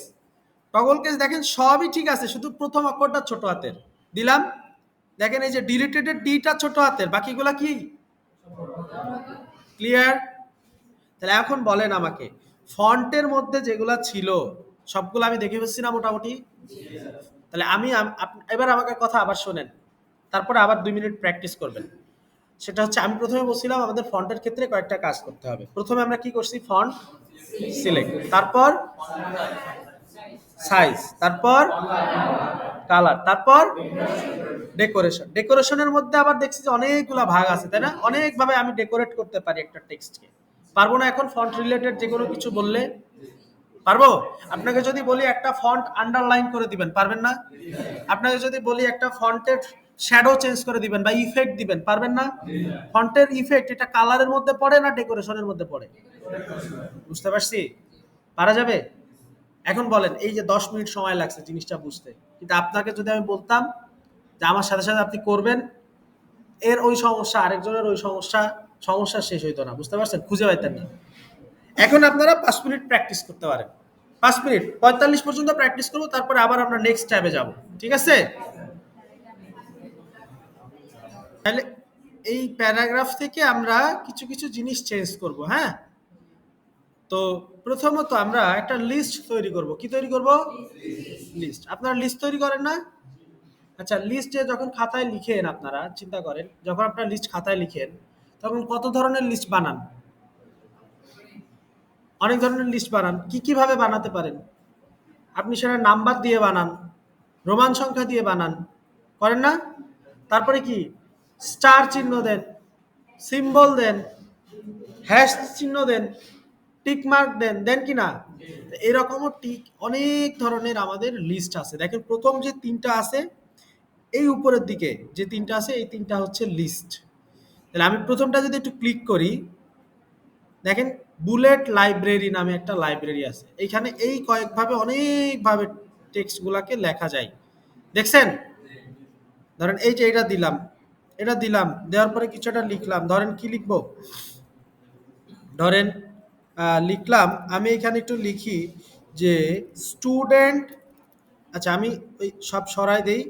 টগল কেস দেখেন সবই ঠিক আছে, শুধু প্রথম অক্ষরটা ছোট হাতের দিলাম। দেখেন এই যে ডিলিটেডের ডিটা ছোট হাতের, বাকিগুলা কি? ক্লিয়ার? তাহলে এখন বলেন আমাকে, ফন্টের মধ্যে যেগুলা ছিল সবগুলো আমি দেখে ফেলছি না মোটামুটি? তাহলে আমি এবার আমাকে কথা আবার শোনেন, তারপরে আবার 2 মিনিট প্র্যাকটিস করবেন। সেটা হচ্ছে আমি প্রথমে বলছিলাম আমাদের ফন্টের ক্ষেত্রে কয়েকটা কাজ করতে হবে। প্রথমে আমরা কি করছি? ফন্ট সিলেক্ট, তারপর সাইজ, তারপর কালার, তারপর ডেকোরেশন। ডেকোরেশনের মধ্যে আবার দেখছি যে অনেকগুলা ভাগ আছে, তাই না? অনেকভাবে আমি ডেকোরেট করতে পারি একটা টেক্সটকে। পারবো না এখন ফন্ট রিলেটেড যে কোনো কিছু বললে? পারবো। আপনাকে যদি বলি একটা ফন্ট আন্ডারলাইন করে দিবেন, পারবেন না? আপনাকে যদি বলি একটা ফন্টের শ্যাডো চেঞ্জ করে দিবেন বা ইফেক্ট দিবেন, পারবেন না? ফন্টের ইফেক্ট এটা কালারের মধ্যে পড়ে না ডেকোরেশনের মধ্যে পড়ে? বুঝতে পারছি? পারা যাবে? এখন বলেন, এই যে 10 মিনিট সময় লাগছে জিনিসটা বুঝতে, কিন্তু আপনাকে যদি আমি বলতাম যে আমার সাথে সাথে আপনি করবেন, এর ওই সমস্যা, আরেকজনের ওই সমস্যা, সমস্যা শেষ হইতো না। বুঝতে পারছেন? খুঁজে পাইতেন না। এখন আপনারা 5 মিনিট প্র্যাকটিস করতে পারেন। 5 মিনিট 45 পর্যন্ত প্র্যাকটিস করবো, তারপরে আবার আমরা নেক্সট ট্যাবে যাব। ঠিক আছে? তাহলে এই প্যারাগ্রাফ থেকে আমরা কিছু কিছু জিনিস চেঞ্জ করব, হ্যাঁ? তো প্রথমত আমরা একটা লিস্ট তৈরি করব। কি তৈরি করব? লিস্ট। আপনারা লিস্ট তৈরি করেন না? আচ্ছা, লিস্টে যখন খাতায় লিখেন, আপনারা চিন্তা করেন যখন আপনারা লিস্ট খাতায় লিখেন তখন কত ধরনের লিস্ট বানান? অনেক ধরনের লিস্ট বানান। কি কিভাবে বানাতে পারেন? আপনি সেটা নাম্বার দিয়ে বানান, রোমান সংখ্যা দিয়ে বানান, করেন না? তারপরে কি? স্টার চিহ্ন দেন, সিম্বল দেন, হ্যাশ চিহ্ন দেন, টিক মার্ক দেন, দেন কি না? এরকমও টিক অনেক ধরনের আমাদের লিস্ট আছে। দেখেন প্রথম যে 3টা আছে, এই উপরের দিকে যে 3টা আছে, এই 3টা হচ্ছে লিস্ট। তাহলে আমি প্রথমটা যদি একটু ক্লিক করি, দেখেন বুলেট লাইব্রেরি নামে একটা লাইব্রেরি আছে। এইখানে এই কয়েকভাবে অনেকভাবে টেক্সটগুলোকে লেখা যায়, দেখছেন? ধরেন এই যে এটা দিলাম, এটা দিলাম, দেওয়ার পরে কিছু একটা লিখলাম। ধরেন কি লিখবো? ধরেন লিখলাম, আমি এখানে একটু লিখি যে স্টুডেন্ট। আচ্ছা আমি ওই সব সরাই দেই,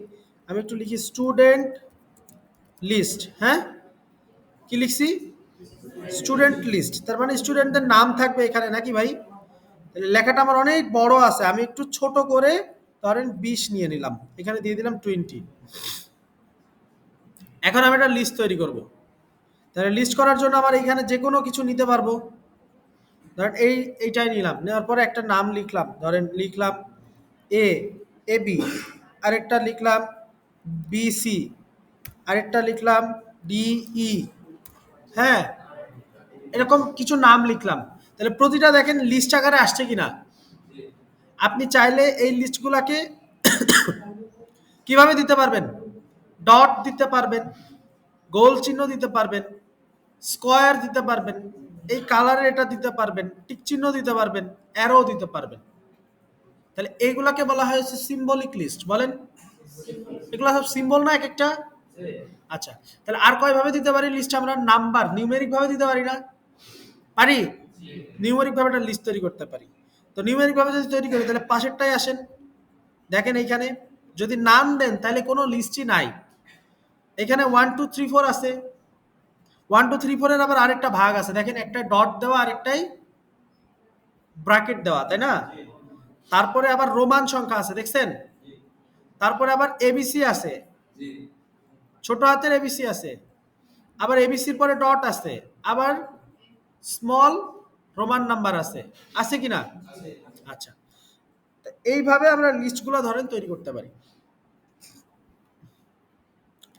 আমি একটু লিখি স্টুডেন্ট লিস্ট। হ্যাঁ, কি লিখছি? Student list. তার মানে স্টুডেন্টদের নাম থাকবে এখানে, নাকি ভাই? তাহলে লেখাটা আমার অনেক বড় আছে, আমি একটু ছোট করে ধরেন 20 নিয়ে নিলাম, এখানে দিয়ে দিলাম 20। এখন আমি একটা লিস্ট তৈরি করব। তাহলে লিস্ট করার জন্য আমার এইখানে যে কোনো কিছু নিতে পারবো। ধরেন এইটাই নিলাম, নেওয়ার পরে একটা নাম লিখলাম, ধরেন লিখলাম এ, এ বি, আরেকটা লিখলাম বি সি, আরেকটা লিখলাম ডি ই, হ্যাঁ, এরকম কিছু নাম লিখলাম। তাহলে প্রতিটা দেখেন লিস্ট আকারে আসছে কিনা। আপনি চাইলে এই লিস্টগুলাকে কিভাবে দিতে পারবেন, ডট দিতে পারবেন, গোল চিহ্ন দিতে পারবেন, স্কোয়ার দিতে পারবেন, এই কালারে এটা দিতে পারবেন, টিক চিহ্ন দিতে পারবেন, অ্যারো দিতে পারবেন। তাহলে এইগুলাকে বলা হয় হচ্ছে সিম্বলিক লিস্ট। বলেন, এগুলো সব সিম্বল না এক একটা? আচ্ছা, তাহলে আর কয় ভাবে দিতে পারি লিস্ট আমরা? নাম্বার, নিউমেরিক ভাবে দিতে পারি না? পারি। নিউমেরিক ভাবে একটা লিস্ট তৈরি করতে পারি। তো নিউমেরিক ভাবে যদি তৈরি করি তাহলে পাশেরটাই আসেন, দেখেন এইখানে যদি নাম দেন তাহলে কোনো লিস্টই নাই। এখানে 1 2 3 4 আছে, 1 2 3 4 এর আবার আরেকটা ভাগ আছে, দেখেন একটা ডট দেওয়া আরেকটাই ব্র্যাকেট দেওয়া, তাই না? তারপরে আবার রোমান সংখ্যা আছে, দেখছেন? তারপরে আবার এবিসি আছে, ছোট হাতের এবিসি আছে, আবার এবিসির পরে ডট আছে, আবার স্মল রোমান নাম্বার আছে, আছে কিনা? আচ্ছা, এইভাবে আমরা লিস্টগুলো ধরেন তৈরি করতে পারি।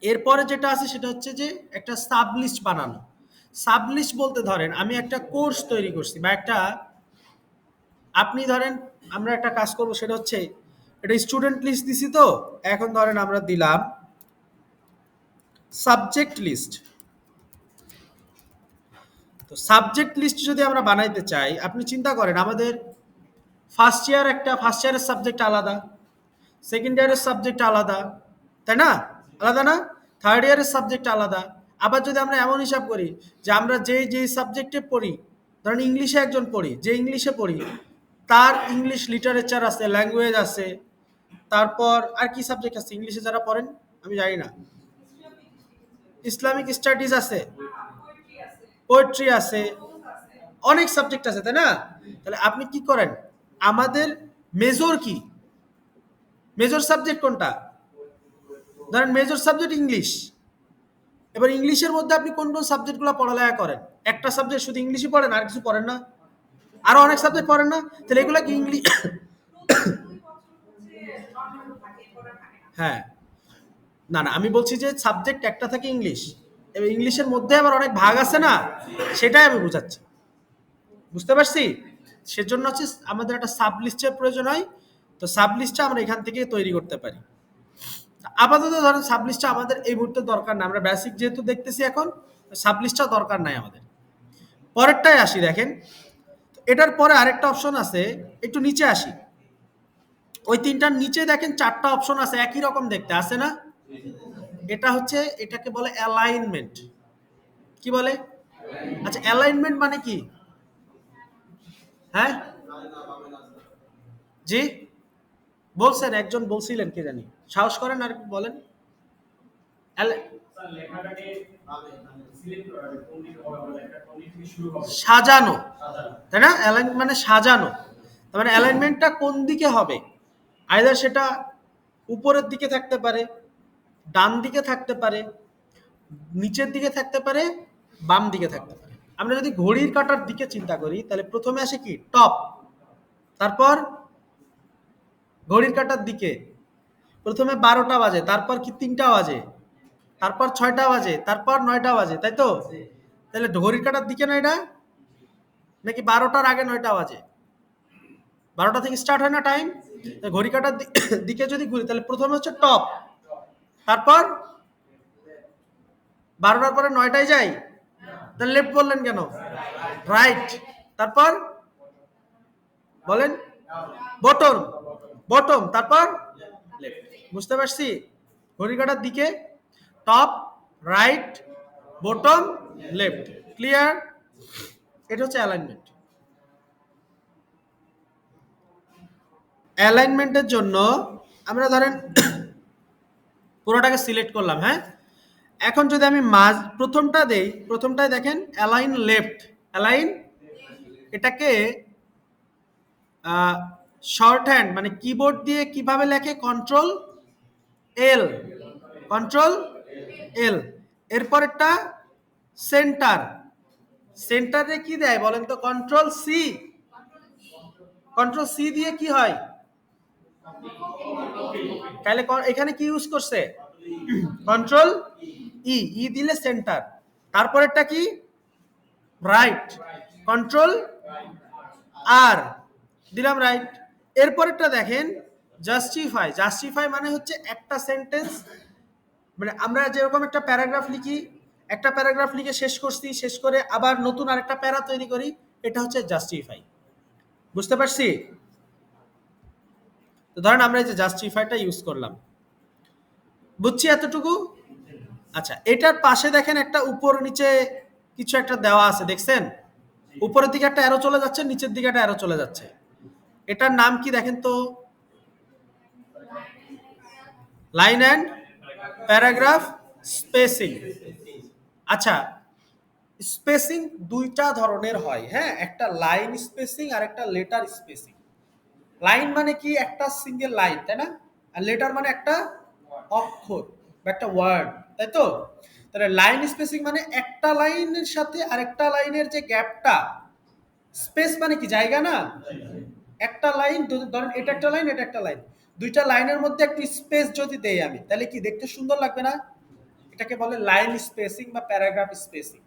এরপরে যেটা আছে সেটা হচ্ছে যে একটা সাব লিস্ট বানানো। সাব লিস্ট বলতে ধরেন আমি একটা কোর্স তৈরি করছি বা একটা, আপনি ধরেন আমরা একটা কাজ করব, সেটা হচ্ছে এটা স্টুডেন্ট লিস্ট দিছি, তো এখন ধরেন আমরা দিলাম সাবজেক্ট লিস্ট। তো সাবজেক্ট লিস্ট যদি আমরা বানাইতে চাই, আপনি চিন্তা করেন আমাদের ফার্স্ট ইয়ারের সাবজেক্ট আলাদা, সেকেন্ড ইয়ারের সাবজেক্ট আলাদা, তাই না? আলাদা না? থার্ড ইয়ারের সাবজেক্ট আলাদা। আবার যদি আমরা এমন হিসাব করি যে আমরা যেই সাবজেক্টে পড়ি, ধরেন ইংলিশে একজন পড়ি, যে ইংলিশে পড়ি তার ইংলিশ লিটারেচার আছে, ল্যাঙ্গুয়েজ আছে, তারপর আর কি সাবজেক্ট আছে ইংলিশে যারা পড়েন আমি জানি না, ইসলামিক স্টাডিজ আছে, পোয়েট্রি আছে, অনেক সাবজেক্ট আছে, তাই না? তাহলে আপনি কি করেন, আমাদের মেজর কি, মেজর সাবজেক্ট কোনটা? ধরেন মেজর সাবজেক্ট ইংলিশ। এবার ইংলিশের মধ্যে আপনি কোন কোন সাবজেক্টগুলো পড়ালেখা করেন? একটা সাবজেক্ট শুধু ইংলিশই পড়েন, আর কিছু পড়েন না? আরো অনেক সাবজেক্ট পড়েন না? তাহলে এগুলো কি ইংলিশ? হ্যাঁ, না না, আমি বলছি যে সাবজেক্ট একটা থাকে ইংলিশ, এবার ইংলিশের মধ্যে আবার অনেক ভাগ আছে না, সেটাই আমি বুঝাচ্ছি। বুঝতে পারছি? সেজন্য হচ্ছে আমাদের একটা সাব লিস্টের প্রয়োজন হয়। তো সাব লিস্টটা আমরা এখান থেকে তৈরি করতে পারি। আপাতত ধরেন সাব লিস্টটা আমাদের এই মুহূর্তে দরকার না, আমরা বেসিক যেহেতু দেখতেছি এখন, সাব লিস্টটা দরকার নাই আমাদের। পরেরটাই আসি, দেখেন এটার পরে আরেকটা অপশন আছে, একটু নিচে আসি, ওই তিনটার নিচে দেখেন চারটা অপশন আছে, একই রকম দেখতে, আছে না? এটা হচ্ছে, এটাকে বলে অ্যালাইনমেন্ট। কি বলে? আচ্ছা, অ্যালাইনমেন্ট মানে কি? হ্যাঁ, জি, বলছেন, একজন বলছিলেন, কে জানি, সাহস করেন আর বলেন। সাজানো, তাই না? অ্যালাইন মানে সাজানো, তার মানে অ্যালাইনমেন্টটা কোন দিকে হবে, আইদার সেটা উপরের দিকে থাকতে পারে, ডান দিকে থাকতে পারে, নিচের দিকে থাকতে পারে, বাম দিকে থাকতে পারে। আমরা যদি ঘড়ির কাঁটার দিকে চিন্তা করি তাহলে প্রথমে আসে কি, টপ, তারপর ঘড়ির কাঁটার দিকে প্রথমে 12টা বাজে, তারপর কি 3টা বাজে, তারপর 6টা বাজে, তারপর 9টা বাজে, তাই তো? তাহলে ঘড়ির কাঁটার দিকে না এটা, নাকি 12টার আগে 9টা বাজে? 12টা থেকে স্টার্ট হয় না টাইম? ঘড়ি কাঁটার দিকে যদি ঘুরি তাহলে প্রথমে হচ্ছে টপ, তারপর 12টার পরে 9টায় যাই, তাহলে লেফট বললেন কেন? রাইট, তারপর বলেন বটম, বটম, তারপর লেফট। বুঝতে পারছি? ঘড়ি কাঁটার দিকে top, right, bottom, left. Clear? এটা হচ্ছে অ্যালাইনমেন্ট। অ্যালাইনমেন্টের জন্য আমরা ধরেন পুরোটাকে সিলেক্ট করলাম, হ্যাঁ, এখন যদি আমি প্রথমটা দেই, প্রথমটায় দেখেন অ্যালাইন লেফট, অ্যালাইন, এটাকে শর্ট হ্যান্ড মানে কিবোর্ড দিয়ে কিভাবে লেখে, কন্ট্রোল এল, কন্ট্রোল এল। এরপরেরটা সেন্টার, সেন্টারে কি দেয় বলেন তো? কন্ট্রোল সি, কন্ট্রোল সি দিয়ে কি হয়? তাহলে এখানে কি ইউজ করছে? কন্ট্রোল ই, ই দিলে সেন্টার। তারপরেরটা কি? রাইট, কন্ট্রোল আর দিলাম রাইট। এরপরেরটা দেখেন জাস্টিফাই, জাস্টিফাই মানে হচ্ছে একটা সেন্টেন্স, মানে আমরা যেরকম একটা প্যারাগ্রাফ লিখি, একটা প্যারাগ্রাফ লিখে শেষ করছি, শেষ করে আবার নতুন আরেকটা প্যারা তৈরি করি, এটা হচ্ছে জাস্টিফাই। বুঝতে পারছি? তো ধরেন আমরা এই যে জাস্টিফাইটা ইউজ করলাম, বুঝছি এতটুকু? আচ্ছা, এটার পাশে দেখেন একটা উপর নিচে কিছু একটা দেওয়া আছে, দেখছেন? উপরের দিকে একটা অ্যারো চলে যাচ্ছে, নিচের দিকে একটা অ্যারো চলে যাচ্ছে। এটার নাম কি দেখেন তো? Line and paragraph spacing. আচ্ছা, স্পেসিং দুইটা ধরনের হয়, হ্যাঁ, একটা লাইন স্পেসিং আর একটা লেটার স্পেসিং। লাইন মানে কি? একটা সিঙ্গেল লাইন, তাই না? আর লেটার মানে একটা অক্ষর বা একটা ওয়ার্ড, তাই তো? তাহলে লাইন স্পেসিং মানে একটা লাইনের সাথে আরেকটা লাইনের যে গ্যাপটা, স্পেস মানে কি? জায়গা না? একটা লাইন ধরেন এটা একটা লাইন, এটা একটা লাইন, দুইটা লাইনের মধ্যে একটু স্পেস যদি দেই আমি, তাহলে কি দেখতে সুন্দর লাগবে না? এটাকে বলে লাইন স্পেসিং বা প্যারাগ্রাফ স্পেসিং।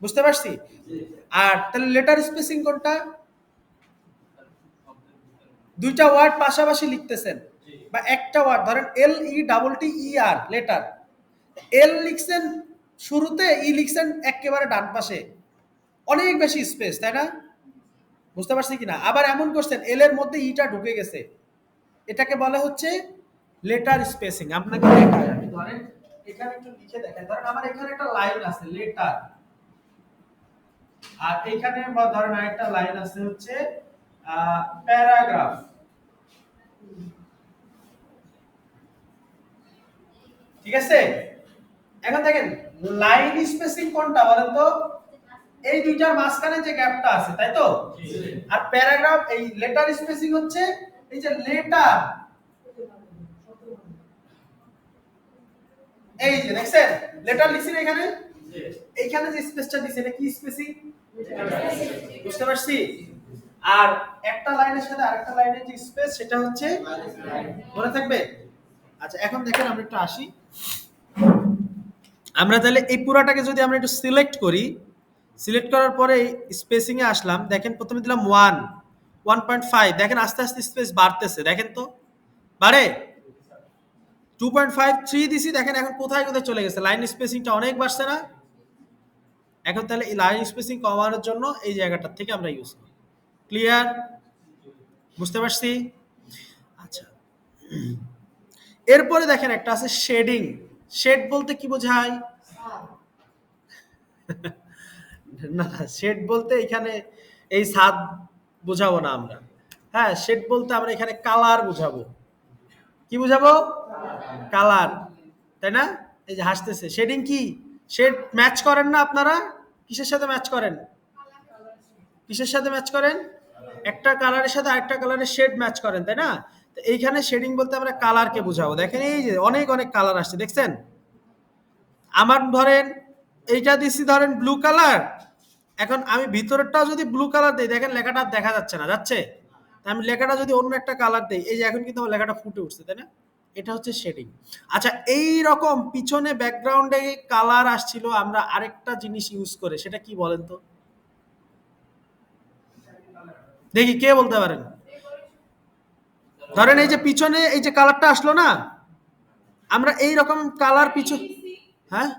বুঝতে পারছি? আর তাহলে লেটার স্পেসিং কোনটা? দুইটা ওয়ার্ড পাশাপাশি লিখতেছেন, বা একটা ওয়ার্ড ধরেন এল ই ডাবল টি ই আর, লেটার। এল লিখছেন শুরুতে, ই লিখছেন একেবারে ডান পাশে, অনেক বেশি স্পেস, তাই না? বুঝতে পারছি কিনা? আবার এমন করছেন এল এর মধ্যে ইটা ঢুকে গেছে, এটাকে বলে হচ্ছে লেটার স্পেসিং। আপনাকে দেখাই, আমি ধরেন এখানে একটু লিখে দেখেন, ধরেন আমার এখানে একটা লাইন আছে লেটার, আর এখানে বা ধরেন আরেকটা লাইন আছে হচ্ছে প্যারাগ্রাফ। ঠিক আছে? এখন দেখেন লাইন স্পেসিং কোনটা বলেন তো? এই দুইটার মাঝখানে যে গ্যাপটা আছে, তাই তো? আর প্যারাগ্রাফ এই লেটার স্পেসিং হচ্ছে এই যে লেটার, এই যে দেখছেন লেটার লিখছি না এখানে, এইখানে যে স্পেসটা দিছে এটা কি স্পেসিং? বুঝতে পারছি? আর একটা লাইনের সাথে আরেকটা লাইনের যে স্পেস সেটা হচ্ছে, মনে থাকবে? আচ্ছা, এখন দেখেন আমরা একটু আসি, আমরা তাহলে এই পুরাটাকে যদি আমরা একটু সিলেক্ট করি, সিলেক্ট করার পরে স্পেসিং এ আসলাম, দেখেন প্রথমে দিলাম 1, 1.5, দেখেন আস্তে আস্তে স্পেস বাড়তেছে, দেখেন তো বাড়ে। 2.5, 3 দিছি, দেখেন এখন কোথায় কোথায় চলে গেছে, লাইন স্পেসিংটা অনেক বাড়ছে না? এখন তাহলে এই লাইন স্পেসিং কমানোর জন্য এই জায়গাটার থেকে আমরা ইউজ করি। ক্লিয়ার? বুঝতে পারছি? আচ্ছা, এরপরে দেখেন একটা আছে শেডিং। শেড বলতে কি বোঝায়? না, শেড বলতে এখানে এই ছাদ বোঝাবো না আমরা। হ্যাঁ, শেড বলতে আমরা এখানে কালার বোঝাবো। কি বোঝাবো? কালার, তাই না? এই যে হাসতেছে, শেডিং কি? শেড ম্যাচ করেন না আপনারা? কিসের সাথে ম্যাচ করেন? কিসের সাথে ম্যাচ করেন? একটা কালারের সাথে আরেকটা কালারের শেড ম্যাচ করেন, তাই না? তো এইখানে শেডিং বলতে আমরা কালারকে বোঝাবো। দেখেন এই যে অনেক অনেক কালার আসছে, দেখছেন? আমার ধরেন এইটা দিছি ধরেন ব্লু কালার, এখন আমি ভিতরেরটাও যদি ব্লু কালার দিই, দেখেন লেখাটা আর দেখা যাচ্ছে না, যাচ্ছে? আমি লেখাটা যদি অন্য একটা কালার দিই, এই যে এখন কিন্তু আমার লেখাটা ফুটে উঠছে, তাই না? এটা হচ্ছে শেডিং। আচ্ছা, এই রকম পিছনে ব্যাকগ্রাউন্ডে কালার আসছিল আমরা আরেকটা জিনিস ইউজ করে, সেটা কি বলেন তো? দেখি কে বলতে পারেন। ধরেন এই যে পিছনে এই যে কালারটা আসলো না, আমরা এই রকম কালার পিছু, হ্যাঁ,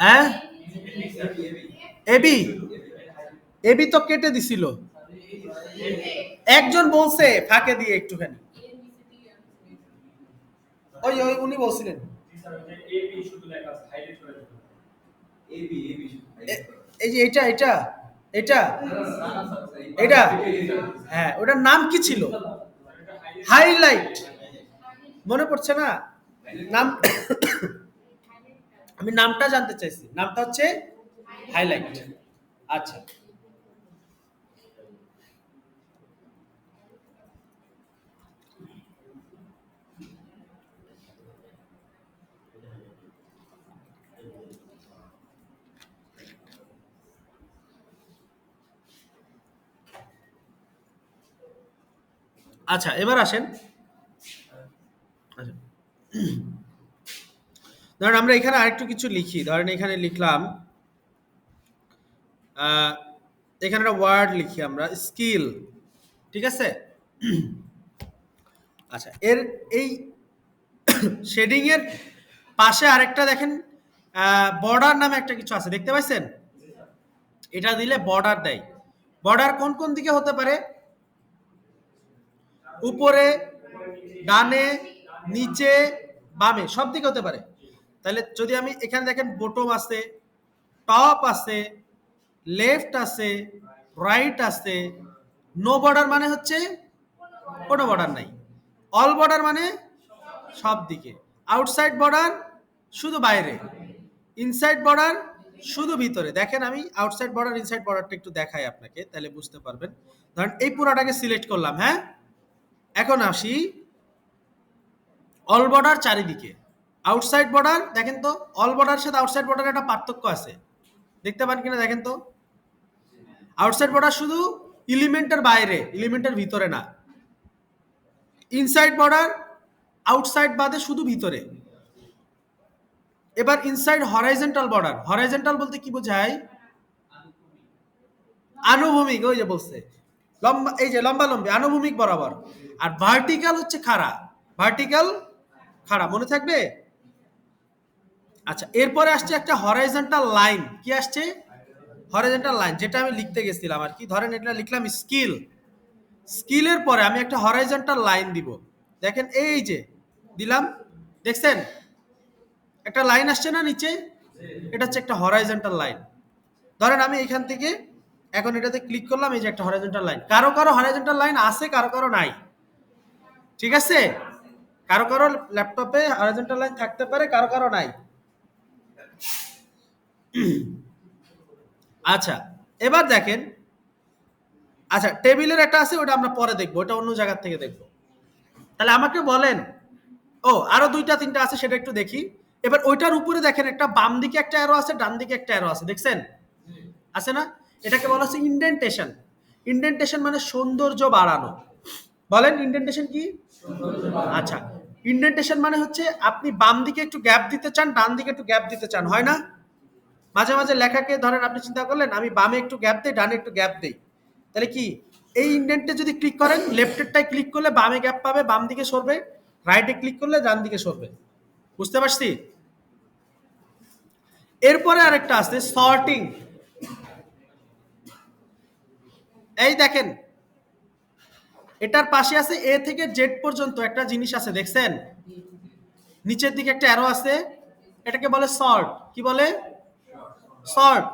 হ্যাঁ, এবি, এবি তো কেটে দিছিল, একজন বলছে ফাঁকে দিয়ে একটুখানি, ওই ওই উনি বলছিলেন এই যে এটা এটা এটা এটা, হ্যাঁ, ওটার নাম কি ছিল? হাইলাইট, মনে পড়ছে না নাম? আমি নামটা জানতে চাইছি, নামটা হচ্ছে হাইলাইট। আচ্ছা, আচ্ছা এবার আসেন। আচ্ছা, ধরেন আমরা এখানে আরেকটু কিছু লিখি, ধরেন এখানে লিখলাম আহ, এখানে একটা ওয়ার্ড লিখি আমরা স্কিল, ঠিক আছে। আচ্ছা এর এই শেডিং এর পাশে আরেকটা দেখেন বর্ডার নামে একটা কিছু আছে, দেখতে পাচ্ছেন? এটা দিলে বর্ডার দেয়। বর্ডার কোন কোন দিকে হতে পারে? উপরে, ডানে, নিচে, বামে, সব দিকে হতে পারে। তাহলে যদি আমি এখানে দেখেন বটম আছে, টপ আছে, লেফট আছে, রাইট আছে। নো বর্ডার মানে হচ্ছে কোনো বর্ডার নাই। অল বর্ডার মানে সব দিকে। আউটসাইড বর্ডার শুধু বাইরে। ইনসাইড বর্ডার শুধু ভিতরে। দেখেন আমি আউটসাইড বর্ডার ইনসাইড বর্ডারটা একটু দেখাই আপনাকে, তাহলে বুঝতে পারবেন। ধরেন এই পুরাটাকে সিলেক্ট করলাম, হ্যাঁ। এখন আসি অল বর্ডার চারিদিকে। আউটসাইড বর্ডার দেখেন তো, অল বর্ডার সাথে আউটসাইড বর্ডার একটা পার্থক্য আছে, দেখতে পান কিনা দেখেন তো। আউটসাইড বর্ডার শুধু এলিমেন্টের বাইরে, এলিমেন্টের ভিতরে না। ইনসাইড বর্ডার আউটসাইড বাদে শুধু ভিতরে। এবার ইনসাইড হরাইজন্টাল বর্ডার, হরাইজন্টাল বলতে কি বোঝায়? আনুভূমিক, ওই যে বলছে লম্বা, এই যে লম্বা লম্বি আনুভূমিক বরাবর। আর ভার্টিক্যাল হচ্ছে খাড়া, ভার্টিক্যাল খাড়া, মনে থাকবে। আচ্ছা এরপরে আসছে একটা হরাইজন্টাল লাইন, কি আসছে? হরাইজন্টাল লাইন, যেটা আমি লিখতে গেছিলাম আর কি। ধরেন এটা লিখলাম স্কিল, স্কিলের পরে আমি একটা হরাইজন্টাল লাইন দিব। দেখেন এই যে দিলাম, দেখছেন একটা লাইন আসছে না নিচে? এটা হচ্ছে একটা হরাইজন্টাল লাইন। ধরেন আমি এখান থেকে এখন এটাতে ক্লিক করলাম, এই যে একটা হরাইজন্টাল লাইন। কারো কারো হরাইজন্টাল লাইন আছে, কারো কারো নাই, ঠিক আছে। কারো কারো ল্যাপটপে হরাইজন্টাল লাইন থাকতে পারে, কারো কারো নাই। আচ্ছা এবার দেখেন, আচ্ছা টেবিলের একটা আছে, ওটা আমরা পরে দেখবো, ওটা অন্য জায়গা থেকে দেখবো। তাহলে আমাকে বলেন, ও আরো দুইটা তিনটা আছে, সেটা একটু দেখি। এবার ওইটার উপরে দেখেন একটা বাম দিকে একটা অ্যারো আছে, ডান দিকে একটা অ্যারো আছে, দেখছেন? আছে না? এটাকে বলা হচ্ছে ইন্ডেন্টেশন। ইন্ডেন্টেশন মানে সৌন্দর্য বাড়ানো। বলেন ইন্ডেন্টেশন কি? আচ্ছা ইন্ডেন্টেশন মানে হচ্ছে আপনি বাম দিকে একটু গ্যাপ দিতে চান, ডান দিকে একটু গ্যাপ দিতে চান, হয় না? মাঝে মাঝে লেখাকে ধরেন আপনি চিন্তা করলেন আমি বামে একটু গ্যাপ দেই, ডানে একটু গ্যাপ দেই, তাহলে কি এই ইন্ডেন্টে যদি ক্লিক করেন, লেফটেরটায় ক্লিক করলে বামে গ্যাপ পাবে, বাম দিকে সরবে। রাইটে ক্লিক করলে ডান দিকে সরবে। বুঝতে পারছি? এরপরে আরেকটা আছে সর্টিং। এই দেখেন এটার পাশে আছে এ থেকে জেড পর্যন্ত একটা জিনিস আছে, দেখছেন? নিচের দিকে একটা অ্যারো আছে, এটাকে বলে সর্ট। কি বলে? শর্ট।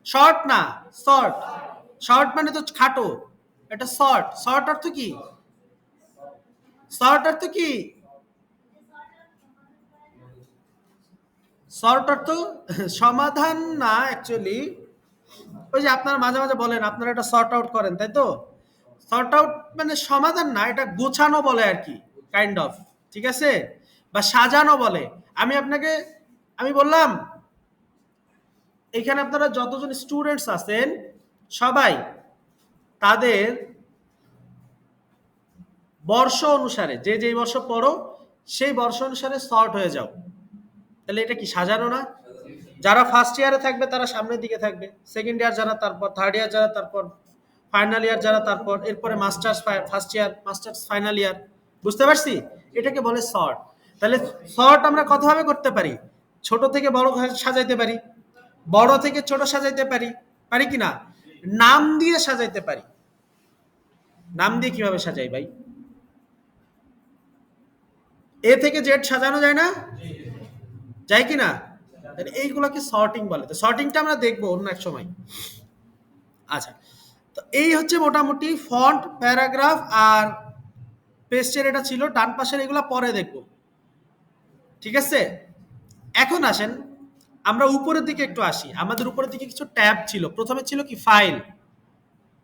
শর্ট না, শর্ট। শর্ট মানে তো খাটো, এটা শর্ট। শর্ট অর্থ কি? শর্ট অর্থ কি? শর্ট অর্থ সমাধান না অ্যাকচুয়ালি। ওই যে আপনারা মাঝে মাঝে বলেন আপনারা এটা সর্ট আউট করেন, তাই তো? সর্ট আউট মানে সমাধান না, এটা গোছানো বলে আর কি, কাইন্ড অফ, ঠিক আছে? বা সাজানো বলে। আমি আপনাকে আমি বললাম এখানে আপনারা যতজন স্টুডেন্টস আছেন সবাই তাদের বর্ষ অনুসারে, যে যেই বর্ষ পড়ো সেই বর্ষ অনুসারে সর্ট হয়ে যাও। তাহলে এটা কি সাজানো না? যারা ফার্স্ট ইয়ারে থাকবে তারা সামনের দিকে থাকবে, সেকেন্ড ইয়ার যারা, তারপর থার্ড ইয়ার যারা, তারপর ফাইনাল ইয়ার যারা, তারপর এরপরে masters, first year masters, final year. বুঝতে পারছি? এটাকে বলে সর্ট। তাহলে সর্ট আমরা কতভাবে করতে পারি? ছোট থেকে বড় সাজাইতে পারি, বড় থেকে ছোট সাজাইতে পারি, পারি কি না? নাম দিয়ে সাজাইতে পারি। নাম দিয়ে কিভাবে সাজাই ভাই? এ থেকে জেড সাজানো যায় না? যায় কি না? এইগুলোকে সর্টিং বলে। তো সর্টিংটা আমরা দেখবো অন্য এক সময়। আচ্ছা তো এই হচ্ছে মোটামুটি ফন্ট, প্যারাগ্রাফ আর পেস্টের এটা ছিল। ডান পাশের এগুলো পরে দেখব, ঠিক আছে। এখন আসেন আমরা উপরের দিকে একটু আসি। আমাদের উপরের দিকে কিছু ট্যাব ছিল। প্রথমে ছিল কি ফাইল,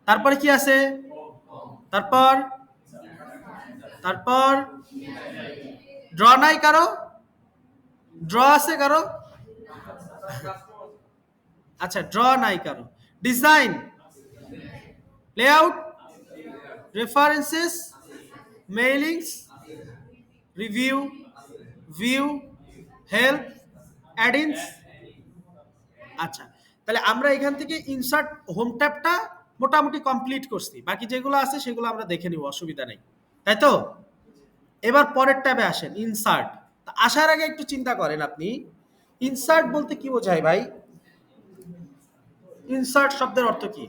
তারপরে কি আছে, তারপর তারপর ড্র নাই কারো? ড্র আছে কারো? আচ্ছা ড্র নাই কারো। Design, layout, references, mailings, review, view, help, add ins. আচ্ছা, তাহলে আমরা এখান থেকে ইনসার্ট হোম ট্যাবটা মোটামুটি কমপ্লিট করছি, বাকি যেগুলো আছে সেগুলো আমরা দেখে নিব, অসুবিধা নেই, তাই তো? এবার পরের ট্যাবে আসেন, ইনসার্ট। আসার আগে একটু চিন্তা করেন আপনি, ইনসার্ট বলতে কি বোঝায় ভাই? ইনসার্ট শব্দের অর্থ কি?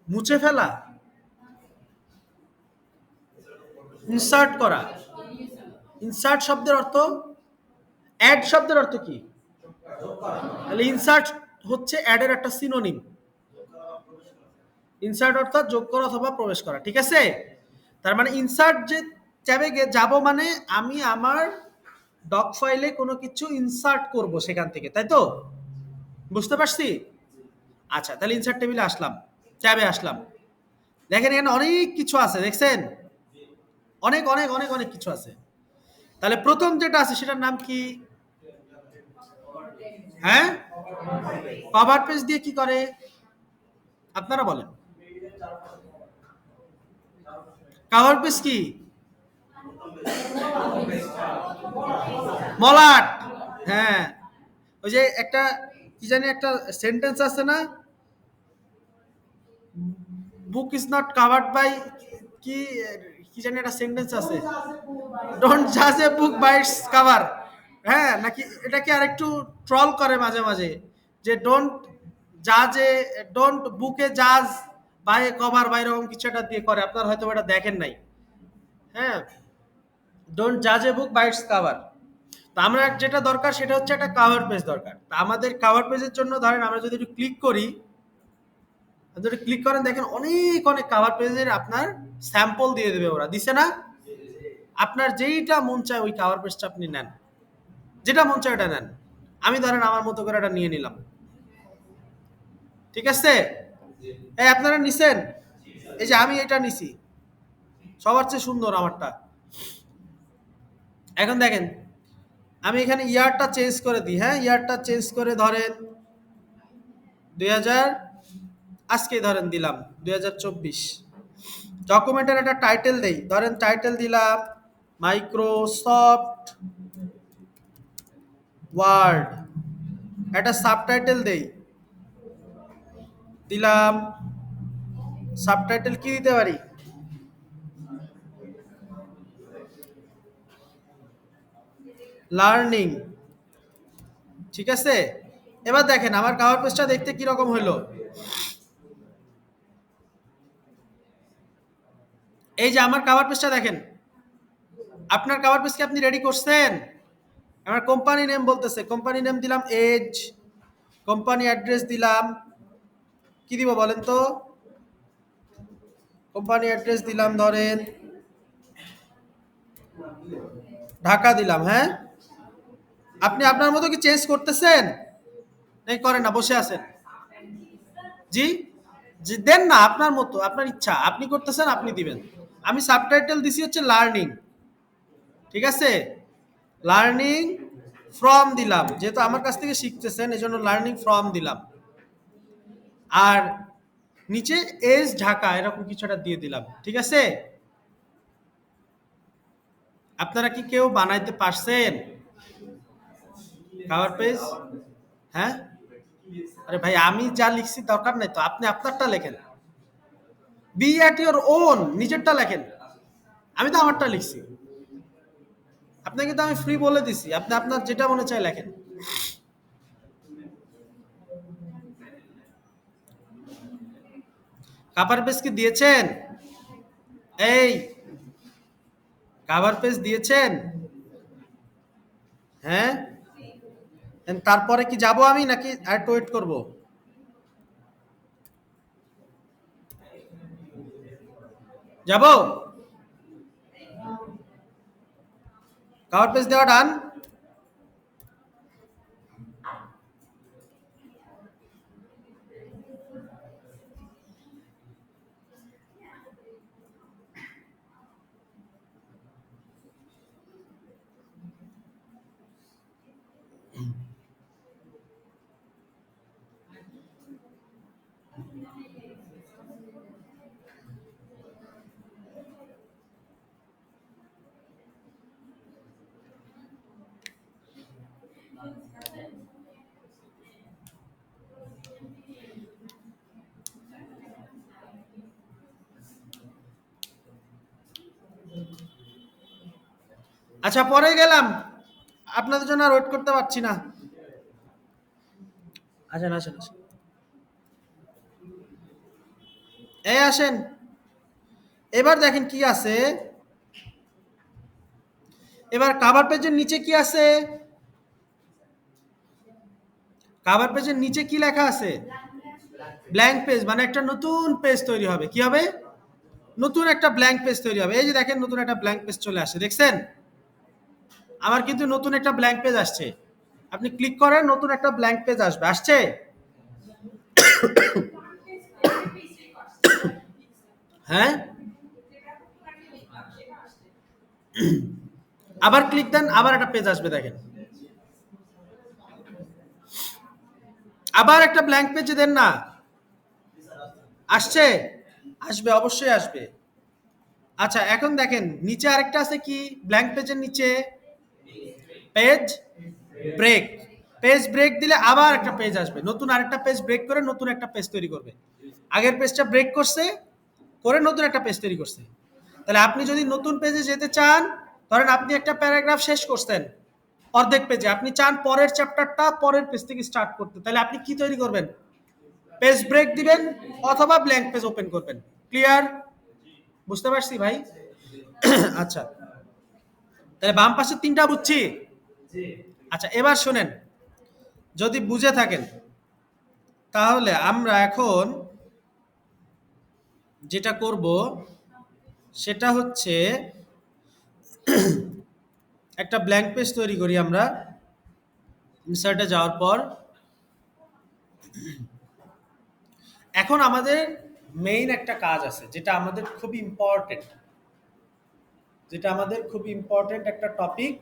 মুছে ফেলা? ইনসার্ট করা? ইনসার্ট শব্দের অর্থ, অ্যাড শব্দের অর্থ কি? তাহলে ইনসার্ট হচ্ছে অ্যাডের একটা সিনোনিম। ইনসার্ট অর্থাৎ যোগ করা অথবা প্রবেশ করা, ঠিক আছে? তার মানে ইনসার্ট যে ট্যাবে যাব মানে আমি আমার ডক ফাইলে কোনো কিছু ইনসার্ট করব সেখান থেকে, তাই তো? বুঝতে পারছি? আচ্ছা, তাহলে ইনসার্ট টেবিলে আসলাম, ট্যাবে আসলাম। দেখেন এখানে অনেক কিছু আছে, দেখছেন? অনেক অনেক অনেক অনেক কিছু আছে। তাহলে প্রথম যেটা আছে সেটার নাম কি? হ্যাঁ, কভার পেজ দিয়ে কি করে আপনারা বলেন? কভার পেজ কি? মলাট। হ্যাঁ, ওই যে একটা কি জানি একটা সেন্টেন্স আছে না, book is not covered by, কি কি জানি একটা সেন্টেন্স আছে, ডোন্ট জাজ a book by its cover. হ্যাঁ, নাকি এটা কি আরেকটু ট্রল করে মাঝে মাঝে, যে ডোন্ট জাজ এ, ডোন্ট বুকে জাজ বাই কভার, বা এরকম কিছু একটা দিয়ে করে, আপনার হয়তো এটা দেখেন নাই। হ্যাঁ, ডোন্ট জাজ a book by its cover. তো আমরা যেটা দরকার সেটা হচ্ছে একটা কভার পেজ দরকার। তা আমাদের কভার পেজের জন্য ধরেন আমরা যদি একটু ক্লিক করি, যদি ক্লিক করেন দেখেন অনেক অনেক কভার পেজের আপনার স্যাম্পল দিয়ে দেবে, ওরা দিছে না? আপনার যেইটা মন চায় ওই কভার পেজটা আপনি নেন, যেটা মন চায় ওটা নেন। আমি ধরেন আমার মতো করে এটা নিয়ে নিলাম, ঠিক আছে? এই আপনারা নিছেন? এই যে আমি এটা নিছি, সবার চেয়ে সুন্দর আমারটা। এখন দেখেন আমি এখানে ইয়ারটা চেঞ্জ করে দিই, হ্যাঁ ইয়ারটা চেঞ্জ করে ধরেন 2000, আজকে ধরেন দিলাম 2024। ডকুমেন্টের একটা টাইটেল দেই, ধরেন টাইটেল দিলাম মাইক্রোসফট ওয়ার্ড। একটা সাবটাইটেল দেই, দিলাম, সাবটাইটেল কি দিতে পারি? লার্নিং, ঠিক আছে? এবার দেখেন আমার কভার পেজটা দেখতে কি রকম হলো। এই যে আমার কভার পেজটা দেখেন, আপনার কভার পেজ কি আপনি রেডি করছেন? আমার কোম্পানি নেম বলতেছে, কোম্পানি নেম দিলাম এজ, কোম্পানি অ্যাড্রেস দিলাম, কি দিব বলেন তো? কোম্পানি অ্যাড্রেস দিলাম ধরেন ঢাকা দিলাম, হ্যাঁ? আপনি আপনার মতো কি চেঞ্জ করতেছেন নাকি করেন না, বসে আছেন? জি, জি দেন না, আপনার মতো, আপনার ইচ্ছা, আপনি করতেছেন আপনি দিবেন। আমি সাবটাইটেল দিছি হচ্ছে লার্নিং, ঠিক আছে? লার্নিং ফ্রম দিলাম, যেহেতু আমার কাছ থেকে শিখতেছেন এই জন্য লার্নিং ফ্রম দিলাম। আর নিচে এজ ঢাকা এরকম কিছু একটা দিয়ে দিলাম, ঠিক আছে? আপনারা কি কেউ বানাইতে পারছেন কভার পেজ? হ্যাঁ, আরে ভাই আমি যা লিখছি দরকার নাই তো, আপনি আপনারটা লেখেন, বি অ্যাট ইউর ওন, নিজেরটা লেখেন। আমি তো আমারটা লিখছি, আপনাকে তো আমি ফ্রি বলে দিছি, আপনি আপনার যেটা মনে চায় লেখেন। কাভার পেজ কি দিয়েছেন? এই কাভার পেজ দিয়েছেন? হ্যাঁ, তারপরে কি যাব আমি নাকি আর ওয়েট করব? যাব? কাভার পেজ দেওয়া ডান? আচ্ছা পরে গেলাম, আপনাদের জন্য আর ওয়েট করতে পারছি না। আসেন আসেন আসেন, এই আসেন। এবার দেখেন কি আছে, এবার কাভার পেজের নিচে কি আছে, কাভার পেজের নিচে কি লেখা আছে? ব্ল্যাঙ্ক পেজ, মানে একটা নতুন পেজ তৈরি হবে। কি হবে? নতুন একটা ব্ল্যাঙ্ক পেজ তৈরি হবে। এই যে দেখেন নতুন একটা ব্ল্যাঙ্ক পেজ চলে আসে, দেখছেন? আমার কিন্তু নতুন একটা ব্ল্যাঙ্ক পেজ আসছে। আপনি ক্লিক করেন, নতুন একটা ব্ল্যাঙ্ক পেজ আসবে, আসছে? হ্যাঁ, আবার ক্লিক দেন, আবার একটা পেজ আসবে দেখেন। আবার একটা ব্ল্যাঙ্ক পেজে দেন না, আসছে? আসবে, অবশ্যই আসবে। আচ্ছা এখন দেখেন নিচে আরেকটা আছে কি, ব্ল্যাঙ্ক পেজের নিচে পেজ ব্রেক। পেজ ব্রেক দিলে আবার একটা পেজ আসবে, নতুন আরেকটা পেজ ব্রেক করে নতুন একটা পেজ তৈরি করবে। আগের পেজটা ব্রেক করছে, করে নতুন একটা পেজ তৈরি করছে। তাহলে আপনি যদি নতুন পেজে যেতে চান, ধরেন আপনি একটা প্যারাগ্রাফ শেষ করছেন অর্ধেক পেজে, আপনি চান পরের চ্যাপ্টারটা পরের পেজ থেকে স্টার্ট করতে, তাহলে আপনি কি তৈরি করবেন? পেজ ব্রেক দিবেন অথবা ব্ল্যাঙ্ক পেজ ওপেন করবেন। ক্লিয়ার? বুঝতে পারছি ভাই? আচ্ছা, তাহলে বাম পাশে তিনটা বুঝছি। আচ্ছা এবার শোনেন, যদি বুঝে থাকেন তাহলে আমরা এখন যেটা করব সেটা হচ্ছে একটা ব্ল্যাঙ্ক পেজ তৈরি করি আমরা। ইনসার্টে যাওয়ার পর এখন আমাদের মেইন একটা কাজ আছে, যেটা আমাদের খুব ইম্পর্টেন্ট, যেটা আমাদের খুব ইম্পর্টেন্ট একটা টপিক,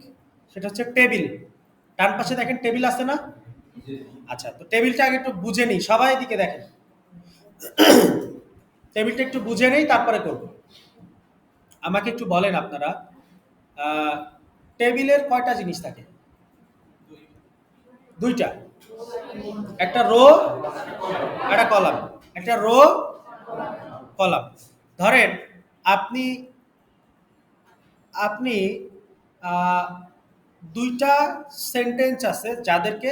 সেটা হচ্ছে টেবিল। ডান পাশে দেখেন টেবিল আছে না? আচ্ছা, তো টেবিলটা আগে একটু বুঝে নিই, সবাই এদিকে দেখেন, টেবিলটা একটু বুঝে নেই তারপরে করব। আমাকে একটু বলেন আপনারা, আহ, টেবিলের কয়টা জিনিস থাকে? দুইটা, একটা রো, একটা কলাম। একটা রো, কলাম। ধরেন আপনি আপনি আহ, দুইটা সেন্টেন্স আছে যাদেরকে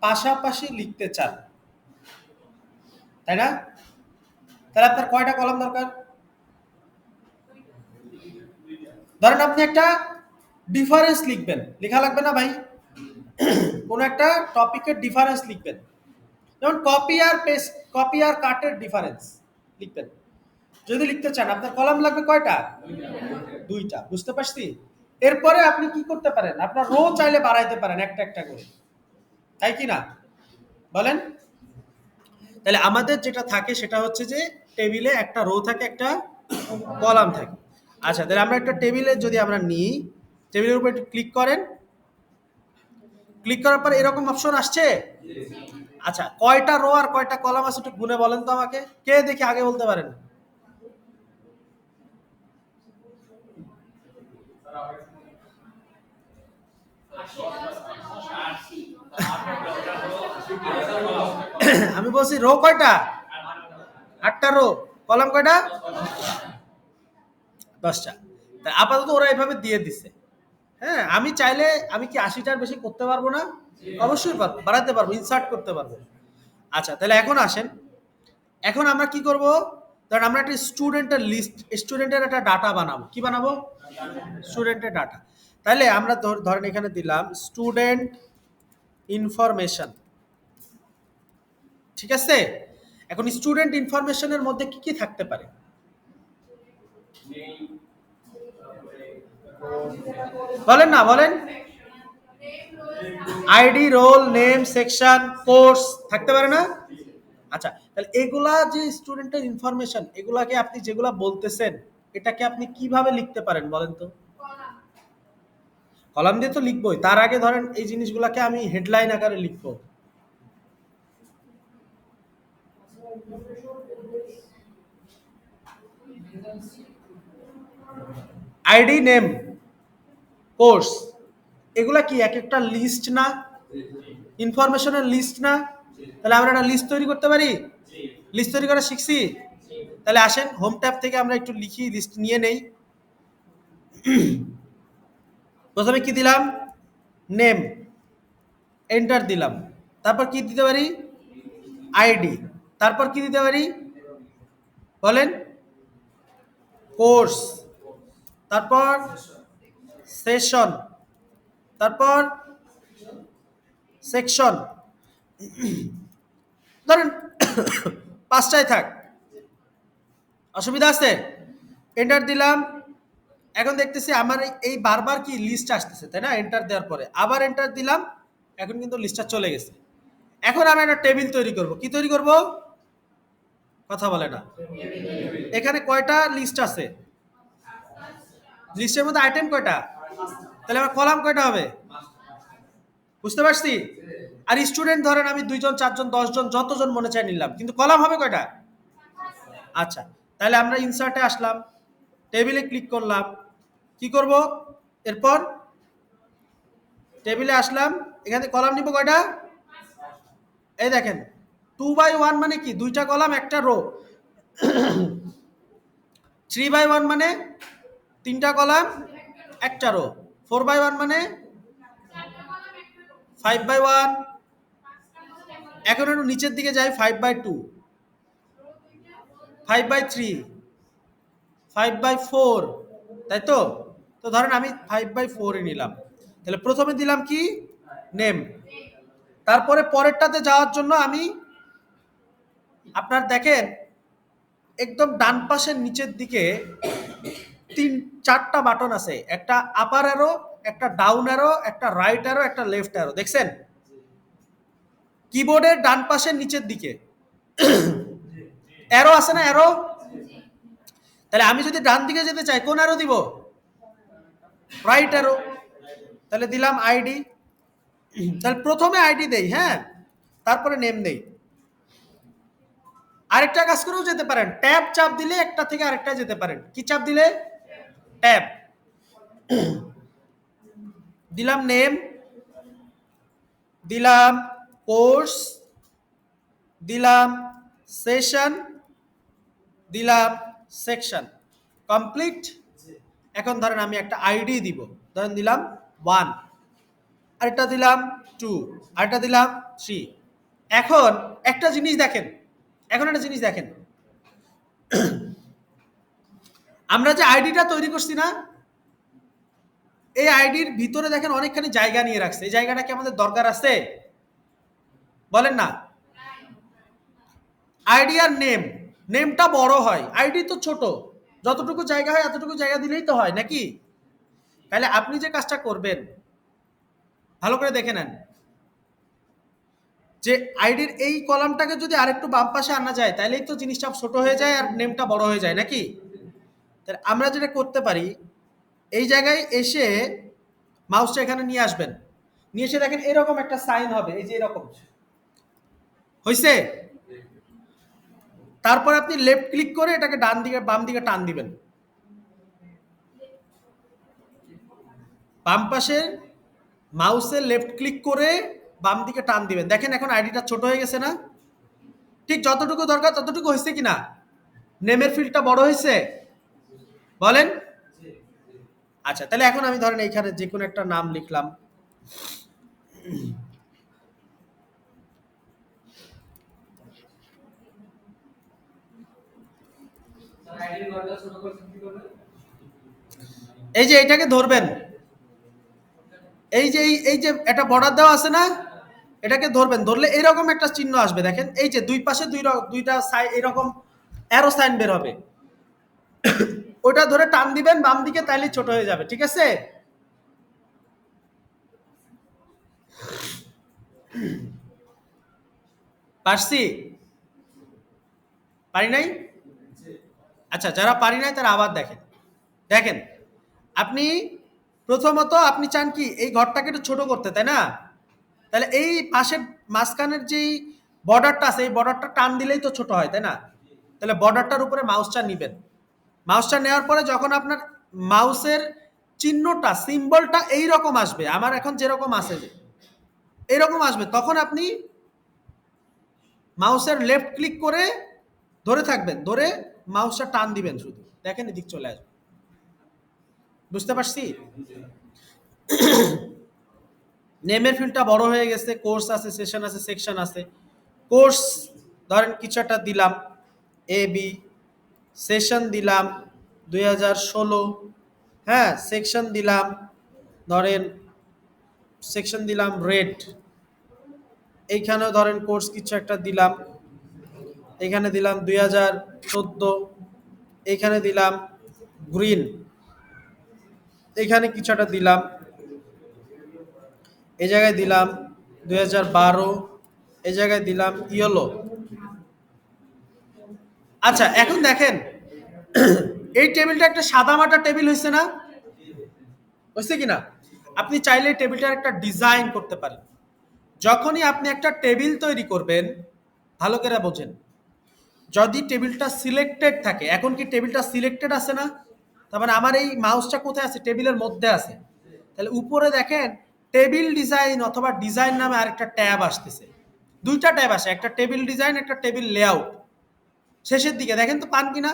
পাশাপাশি লিখতে চান, তাই না? তাহলে আপনার কয়টা কলাম দরকার? ধরেন আপনি একটা ডিফারেন্স লিখবেন, লেখা লাগবে না ভাই? কোন একটা টপিকের ডিফারেন্স লিখবেন, যেমন কপি আর পেস্ট, কপি আর কাটের ডিফারেন্স লিখবেন। যদি লিখতে চান আপনার কলাম লাগবে কয়টা? দুইটা। বুঝতে পারছি? এরপরে আপনি কি করতে পারেন, আপনার রো চাইলে বাড়াইতে পারেন একটা একটা করে, তাই কি না? বলেন। তাহলে আমাদের যেটা থাকে সেটা হচ্ছে যে টেবিলে একটা রো থাকে, একটা কলাম থাকে। আচ্ছা, তাহলে আমরা একটা টেবিলে যদি আমরা নিই, টেবিলের উপর একটু ক্লিক করেন, ক্লিক করার পর এরকম অপশন আসছে। আচ্ছা, কয়টা রো আর কয়টা কলাম আছে একটু গুনে বলেন তো আমাকে, কে দেখি আগে বলতে পারেন? আমি বলছি রো কয়টা? 8টা রো। কলাম কয়টা? 10টা। তা আপাতত ওরা এভাবে দিয়ে দিছে। হ্যাঁ, আমি চাইলে আমি কি 80টার বেশি করতে পারবো না? অবশ্যই পারবো, বাড়াতে পারবো, ইনসার্ট করতে পারবো। আচ্ছা তাহলে এখন আসেন, এখন আমরা কি করব? ধরেন আমরা একটা স্টুডেন্টের লিস্ট, স্টুডেন্টের একটা ডাটা বানাবো। কি বানাবো? স্টুডেন্টের ডাটা। তাহলে আমরা ধরেন এখানে দিলাম স্টুডেন্ট ইনফরমেশন, ঠিক আছে? এখন স্টুডেন্ট ইনফরমেশনের মধ্যে কি কি থাকতে পারে? বলেন না, বলেন। ID, roll, name, section, course থাকতে পারে না? আচ্ছা, তাহলে এগুলা যে স্টুডেন্টের ইনফরমেশন, এগুলাকে আপনি যেগুলা বলতেছেন, এটাকে আপনি কিভাবে লিখতে পারেন বলেন তো? কলাম দিয়ে তো লিখবোই, তার আগে ধরেন এই জিনিসগুলাকে আমি হেডলাইন আকারে লিখবো। আইডি, নেম, কোর্স, এগুলা কি এক একটা লিস্ট না? ইনফরমেশনের লিস্ট না? তাহলে আমরা একটা লিস্ট তৈরি করতে পারি, লিস্ট তৈরি করা শিখছি। তাহলে আসেন হোম ট্যাব থেকে আমরা একটু লিখি, লিস্ট নিয়ে নেই। প্রথমে কি দিলাম, নেম, এন্টার দিলাম, তারপর কি দিতে পারি, আইডি, তারপর কি দিতে পারি বলেন, কোর্স, তারপর সেশন, তারপর সেকশন, ধরেন পাঁচটায় থাক, অসুবিধা আছে, এন্টার দিলাম। এখন দেখতেছি আমার এই বারবার কি লিস্ট আসতেছে, তাই না? এন্টার দেওয়ার পরে আবার এন্টার দিলাম, এখন কিন্তু লিস্টটা চলে গেছে। এখন আমি একটা টেবিল তৈরি করব। কি তৈরি করব? কথা বলে না। এখানে কয়টা লিস্ট আছে? লিস্টের মধ্যে আইটেম কয়টা? তাহলে আমার কলাম কয়টা হবে? বুঝতে পারছি? আর স্টুডেন্ট ধরেন আমি 2 জন 4 জন 10 জন যতজন মনে চায় নিলাম, কিন্তু কলাম হবে কয়টা? আচ্ছা, তাহলে আমরা ইনসার্টে আসলাম, টেবিলে ক্লিক করলাম, কি করব এরপর? টেবিলে আসলাম, এখানে কলাম নিব কয়টা? এই দেখেন 2/1 মানে কি, 2টা কলাম একটা রো। 3/1 মানে 3টা কলাম একটা রো। 4/1 মানে 5/1। এখন একটু নিচের দিকে যাই, 5/2, 5/3, 5/4, তাই তো? তো ধরেন আমি 5/4 নিলাম। তাহলে প্রথমে দিলাম কি, নেম। তারপরে পরেরটাতে যাওয়ার জন্য আমি, আপনার দেখেন একদম ডান পাশের নিচের দিকে 4টা বাটন আছে, একটা আপার অ্যারো, একটা ডাউন অ্যারো, একটা রাইট অ্যারো, একটা লেফট অ্যারো, দেখছেন কিবোর্ডের ডান পাশের নিচের দিকে অ্যারো আছে না, অ্যারো? তাহলে আমি যদি ডান দিকে যেতে চাই কোন অ্যারো দিব? Right arrow. তাহলে দিলাম আইডি। তাহলে প্রথমে আইডি দেই, হ্যাঁ, তারপরে নেম দেই। আরেকটা কাজ করেও যেতে পারেন, ট্যাব চাপ দিলে একটা থেকে আরেকটা যেতে পারেন। কি চাপ দিলে? ট্যাব। দিলাম নেম, দিলাম কোর্স, দিলাম সেশন, দিলাম সেকশন, কমপ্লিট। এখন ধরেন আমি একটা আইডি দিব, ধরেন দিলাম 1, আরেকটা দিলাম 2, আরেকটা দিলাম 3। এখন একটা জিনিস দেখেন, এখন একটা জিনিস দেখেন, আমরা যে আইডিটা তৈরি করছি না, এই আইডির ভিতরে দেখেন অনেকখানি জায়গা নিয়ে রাখছে। এই জায়গাটা কি আমাদের দরকার আছে? বলেন না। আইডি আর নেম, নেমটা বড় হয়, আইডি তো ছোট, যতটুকু জায়গা হয় এতটুকু জায়গা দিলেই তো হয় নাকি? তাহলে আপনি যে কাজটা করবেন ভালো করে দেখে নেন, যে আইডির এই কলামটাকে যদি আরেকটু বাম পাশে আনা যায় তাহলেই তো জিনিসটা ছোট হয়ে যায় আর নেমটা বড় হয়ে যায় নাকি? তাহলে আমরা যেটা করতে পারি, এই জায়গায় এসে মাউসটা এখানে নিয়ে আসবেন, নিয়ে এসে দেখেন এরকম একটা সাইন হবে, এই যে এরকম হয়েছে। তারপর আপনি লেফট ক্লিক করে এটাকে ডান দিকে বাম দিকে টান দিবেন, বাম পাশে মাউসে লেফট ক্লিক করে বাম দিকে টান দিবেন। দেখেন এখন আইডিটা ছোট হয়ে গেছে না? ঠিক যতটুকু দরকার ততটুকু হয়েছে কিনা? নেমের ফিল্ডটা বড় হয়েছে? বলেন। আচ্ছা, তাহলে এখন আমি ধরেন এইখানে যে কোনো একটা নাম লিখলাম, এই যে এইটাকে ধরবেন, এই যে একটা বর্ডার দেওয়া আছে না, এটাকে ধরবেন, ধরলে এরকম একটা চিহ্ন আসবে। দেখেন এই যে দুই পাশে দুইটা এরকম অ্যারো সাইন বের হবে, ওটা ধরে টান দিবেন বাম দিকে, তাইলে ছোট হয়ে যাবে। ঠিক আছে? পারছি? পারি নাই? আচ্ছা, যারা পারি নাই তারা আবার দেখেন। দেখেন আপনি প্রথমত আপনি চান কি এই ঘরটাকে একটু ছোট করতে, তাই না? তাহলে এই পাশের মাঝখানের যেই বর্ডারটা আছে, এই বর্ডারটা টান দিলেই তো ছোট হয়, তাই না? তাহলে বর্ডারটার উপরে মাউসটা নিবেন, মাউসটা নেওয়ার পরে যখন আপনার মাউসের চিহ্নটা সিম্বলটা এইরকম আসবে, আমার এখন যেরকম আছে এইরকম আসবে, তখন আপনি মাউসের লেফট ক্লিক করে ধরে থাকবেন, ধরে মাউসটা টান দিবেন, শুধু দেখেন এদিক চলে আসবে। বুঝতে পারছি? নেমের ফিল্ডটা বড় হয়ে গেছে, কোর্স আছে, সেশন আছে, সেকশন আছে। কোর্স ধরেন কিছু একটা দিলাম এ বি, সেশন দিলাম 2016, হ্যাঁ, সেকশন দিলাম ধরেন, সেকশন দিলাম রেড, এইখানেও ধরেন কোর্স কিছু একটা দিলাম, এখানে দিলাম 2014, এইখানে দিলাম গ্রিন, এখানে কিছু একটা দিলাম, এই জায়গায় দিলাম 2012, এই জায়গায় দিলাম ইয়েলো। আচ্ছা এখন দেখেন এই টেবিলটা একটা সাদা মাটা টেবিল হয়েছে না, হয়েছে কিনা? আপনি চাইলে এই টেবিলটার একটা ডিজাইন করতে পারেন। যখনই আপনি একটা টেবিল তৈরি করবেন, ভালো করে বোঝেন, যদি টেবিলটা সিলেক্টেড থাকে, এখন কি টেবিলটা সিলেক্টেড আছে না? তার মানে আমার এই মাউসটা কোথায় আছে? টেবিলের মধ্যে আছে। তাহলে উপরে দেখেন টেবিল ডিজাইন অথবা ডিজাইন নামে আরেকটা ট্যাব আসতেছে, দুইটা ট্যাব আসে, একটা টেবিল ডিজাইন, একটা টেবিল লেআউট। শেষের দিকে দেখেন তো পান কিনা,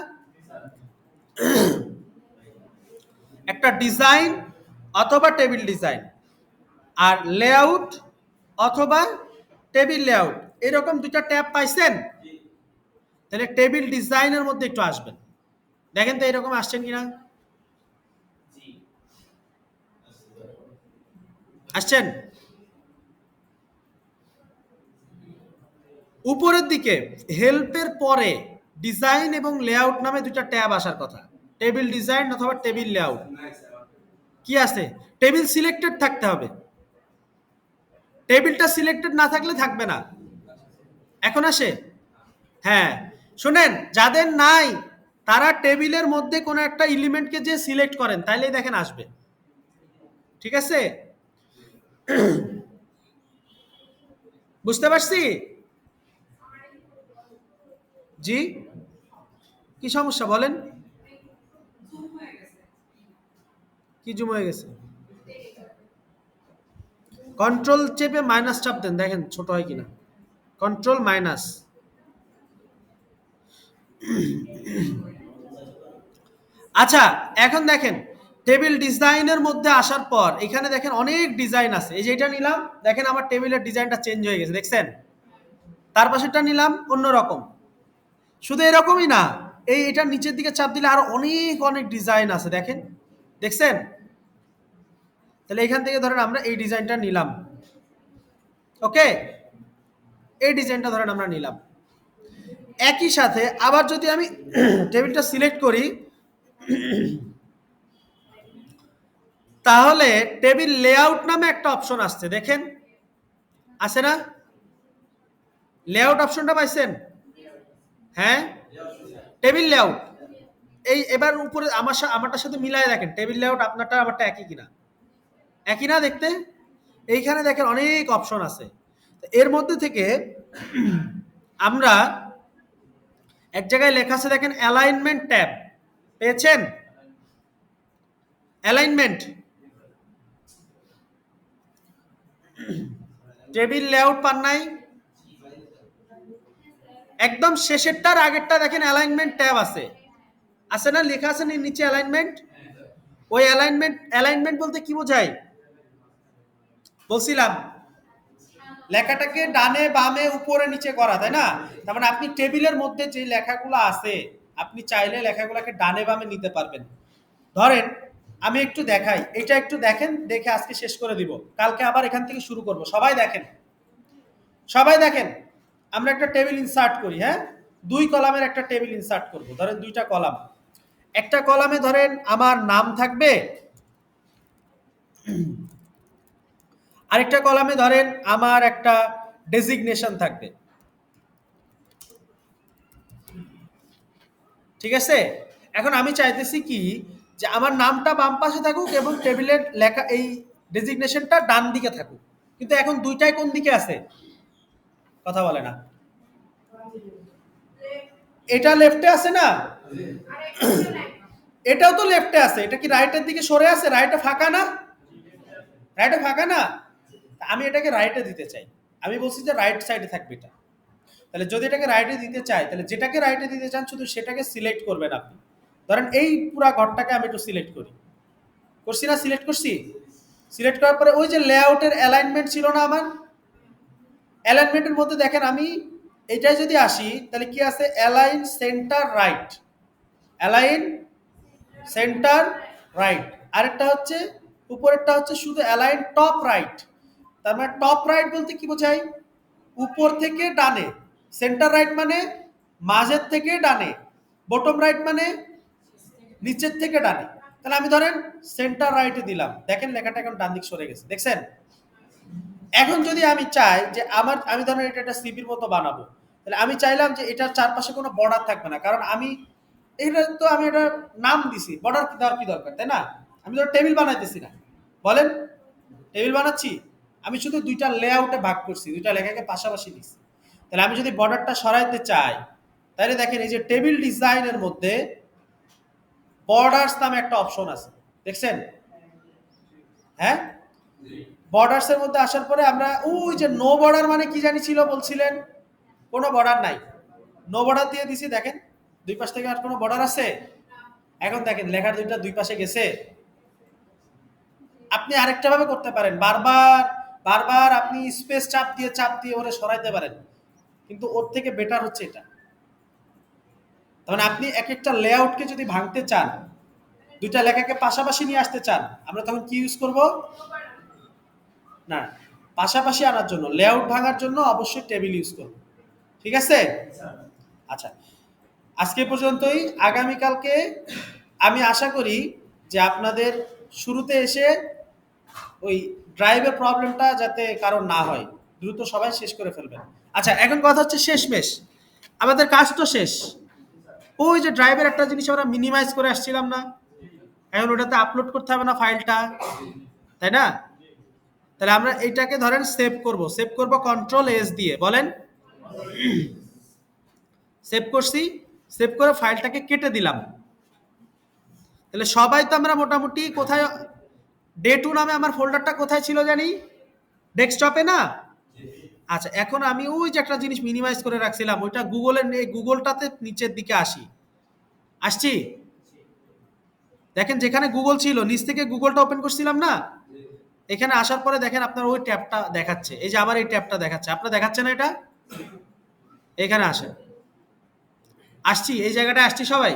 একটা ডিজাইন অথবা টেবিল ডিজাইন, আর লেআউট অথবা টেবিল লেআউট, এরকম দুইটা ট্যাব পাইছেন। তাহলে টেবিল ডিজাইনের মধ্যে একটু আসবেন, দেখেন তো এরকম আসছেন কিনা, আসছেন? উপরের দিকে হেল্পের পরে ডিজাইন এবং লেআউট নামে দুইটা ট্যাব আসার কথা, টেবিল ডিজাইন অথবা টেবিল লেআউট। কি আছে? টেবিল সিলেক্টেড থাকতে হবে, টেবিলটা সিলেক্টেড না থাকলে থাকবে না। এখন আসে, হ্যাঁ শুনেন, যাদের নাই তারা টেবিলের মধ্যে কোনো একটা এলিমেন্টকে যে সিলেক্ট করেন তাইলেই দেখেন আসবে, ঠিক আছে? বুঝতে পারছি? জি, কি সমস্যা বলেন? কি জুম হয়ে গেছে? কন্ট্রোল চেপে মাইনাস চাপ দেন, দেখেন ছোট হয় কিনা। Control minus. আচ্ছা এখন দেখেন টেবিল ডিজাইনের মধ্যে আসার পর এখানে দেখেন অনেক ডিজাইন আছে। এই যে এটা নিলাম, দেখেন আমার টেবিলের ডিজাইনটা চেঞ্জ হয়ে গেছে, দেখছেন? তার পাশেরটা নিলাম অন্যরকম। শুধু এরকমই না, এই এটার নিচের দিকে চাপ দিলে আরো অনেক অনেক ডিজাইন আছে, দেখেন, দেখছেন? তাহলে এখান থেকে ধরেন আমরা এই ডিজাইনটা নিলাম, ওকে, এই ডিজাইনটা ধরেন আমরা নিলাম। একই সাথে আবার যদি আমি টেবিলটা সিলেক্ট করি, তাহলে টেবিল লেআউট নামে একটা অপশন আসছে, দেখেন আছে না? লেআউট অপশনটা পাইছেন? হ্যাঁ, টেবিল লেআউট। এই এবার উপরে আমারটার সাথে মিলায় দেখেন টেবিল লেআউট আপনারটা আমারটা একই কিনা, একই না দেখতে? এইখানে দেখেন অনেক অপশন আছে, এর মধ্যে থেকে আমরা এক জায়গায় লেখা আছে দেখেন অ্যালাইনমেন্ট ট্যাব, পেয়েছেন? অ্যালাইনমেন্ট, টেবিল লেআউট পান নাই? একদম শেষেরটার আগেরটা দেখেন অ্যালাইনমেন্ট ট্যাব আছে, আছে না? লেখা আছে না নিচে অ্যালাইনমেন্ট। ওই অ্যালাইনমেন্ট, অ্যালাইনমেন্ট বলতে কি বোঝায় বলছিলাম? লেখাটাকে ডানে বামে উপরে নিচে করা, তাই না? তার মানে আপনি টেবিলের মধ্যে যে লেখাগুলো আছে আপনি চাইলে লেখাগুলোকে ডানে বামে নিতে পারবেন। ধরেন আমি একটু দেখাই, এটা একটু দেখেন, দেখে আজকে শেষ করে দিব, কালকে আবার এখান থেকে শুরু করব। সবাই দেখেন, সবাই দেখেন, আমরা একটা টেবিল ইনসার্ট করি, হ্যাঁ, দুই কলামের একটা টেবিল ইনসার্ট করব। ধরেন দুইটা কলাম, একটা কলামে ধরেন আমার নাম থাকবে, আরেকটা কলামে ধরেন আমার একটা ডেজিগনেশন থাকবে, ঠিক আছে? এখন আমি চাইতেছি কি, যে আমার নামটা বাম পাশে থাকুক এবং টেবিলের লেখা এই ডেজিগনেশনটা ডান দিকে থাকুক, কিন্তু এখন দুইটাই কোন দিকে আছে? কথা বলে না। এটা লেফটে আছে না, এটাও তো লেফটে আছে, এটা কি রাইটের দিকে সরে আছে? রাইটে ফাঁকা না, রাইটে ফাঁকা না? আমি এটাকে রাইটে দিতে চাই, আমি বলছি যে রাইট সাইডে থাকবে এটা। তাহলে যদি এটাকে রাইটে দিতে চাই, তাহলে যেটাকে রাইটে দিতে চান শুধু সেটাকে সিলেক্ট করবেন আপনি। ধরেন এই পুরা ঘরটাকে আমি একটু সিলেক্ট করি, করছি না? সিলেক্ট করছি। সিলেক্ট করার পরে ওই যে লেআউটের অ্যালাইনমেন্ট ছিল না আমার, অ্যালাইনমেন্টের মধ্যে দেখেন আমি এটাই যদি আসি তাহলে কি আছে, align centre right, align centre right. আরেকটা হচ্ছে উপরেরটা হচ্ছে শুধু অ্যালাইন টপ রাইট। তার মানে টপ রাইট বলতে কি বোঝায়, উপর থেকে ডানে, সেন্টার রাইট মানে মাঝের থেকে ডানে, বটম রাইট মানে নিচের থেকে ডানে। তাহলে আমি ধরেন সেন্টার রাইটে দিলাম, দেখেন লেখাটা এখন ডান দিক সরে গেছে, দেখছেন? এখন যদি আমি চাই যে আমি ধরেন এটা একটা সিপির মতো বানাবো, তাহলে আমি চাইলাম যে এটার চারপাশে কোনো বর্ডার থাকবে না, কারণ আমি এটা তো আমি এটা নাম দিছি, বর্ডার দেওয়ার কি দরকার, তাই না? আমি তো টেবিল বানাইতেছি না, বলেন টেবিল বানাচ্ছি, আমি শুধু দুইটা লেআউটে ভাগ করছি, দুইটা লেখাকে পাশাপাশি দিচ্ছি। তাহলে আমি যদি বর্ডারটা সরাইতে চাই, তাহলে দেখেন এই যে টেবিল ডিজাইনের মধ্যে বর্ডার্স নামে একটা অপশন আছে, দেখছেন? হ্যাঁ, বর্ডার্স এর মধ্যে আসার পরে আমরা ওই যে নো বর্ডার মানে কি জানি ছিল বলছিলেন, কোনো বর্ডার নাই, নো বর্ডার দিয়ে দিছি, দেখেন দুই পাশ থেকে আর কোনো বর্ডার আছে? এখন দেখেন লেখার দুইটা দুই পাশে গেছে। আপনি আরেকটা ভাবে করতে পারেন, বারবার বারবার আপনি স্পেস চাপ দিয়ে ওরে সরাইতে পারেন, কিন্তু ওর থেকে বেটার হচ্ছে এটা। তার মানে আপনি এক একটা লেআউটকে যদি ভাঙতে চান, দুইটা লেখাকে পাশাপাশি নিয়ে আসতে চান, আমরা তখন কি ইউজ করব? না, পাশাপাশি আনার জন্য, লেআউট ভাঙার জন্য অবশ্যই টেবিল ইউজ করব। ঠিক আছে? আচ্ছা, আজকে পর্যন্তই। আগামীকালকে আমি আশা করি যে আপনাদের শুরুতে এসে ওই ড্রাইভের প্রবলেমটা যাতে কারণ না হয়, দ্রুত সবাই শেষ করে ফেলবেন। আচ্ছা, এখন কথা হচ্ছে শেষমেশ আমাদের কাজ তো শেষ। ওই যে ড্রাইভের একটা জিনিস আমরা মিনিমাইজ করে আসছিলাম না, এখন ওটাতে আপলোড করতে হবে না ফাইলটা, তাই না? তাহলে আমরা এইটাকে ধরেন সেভ করব কন্ট্রোল এস দিয়ে, বলেন সেভ করছি, সেভ করে ফাইলটাকে কেটে দিলাম। তাহলে সবাই তো আমরা মোটামুটি কোথায়, ডে টু নামে আমার ফোল্ডারটা কোথায় ছিল জানি, ডেস্কটপে না? আচ্ছা, এখন আমি ওই যে একটা জিনিস মিনিমাইজ করে রাখছিলাম, ওইটা গুগলটাতে নিচের দিকে আসছি, দেখেন যেখানে গুগল ছিল নিচ থেকে গুগলটা ওপেন করছিলাম না, এখানে আসার পরে দেখেন আপনার ওই ট্যাবটা দেখাচ্ছে, এই যে আমার এই ট্যাবটা দেখাচ্ছে, আপনার দেখাচ্ছে না এটা? এখানে আসেন, আসছি, এই জায়গাটা আসছি সবাই।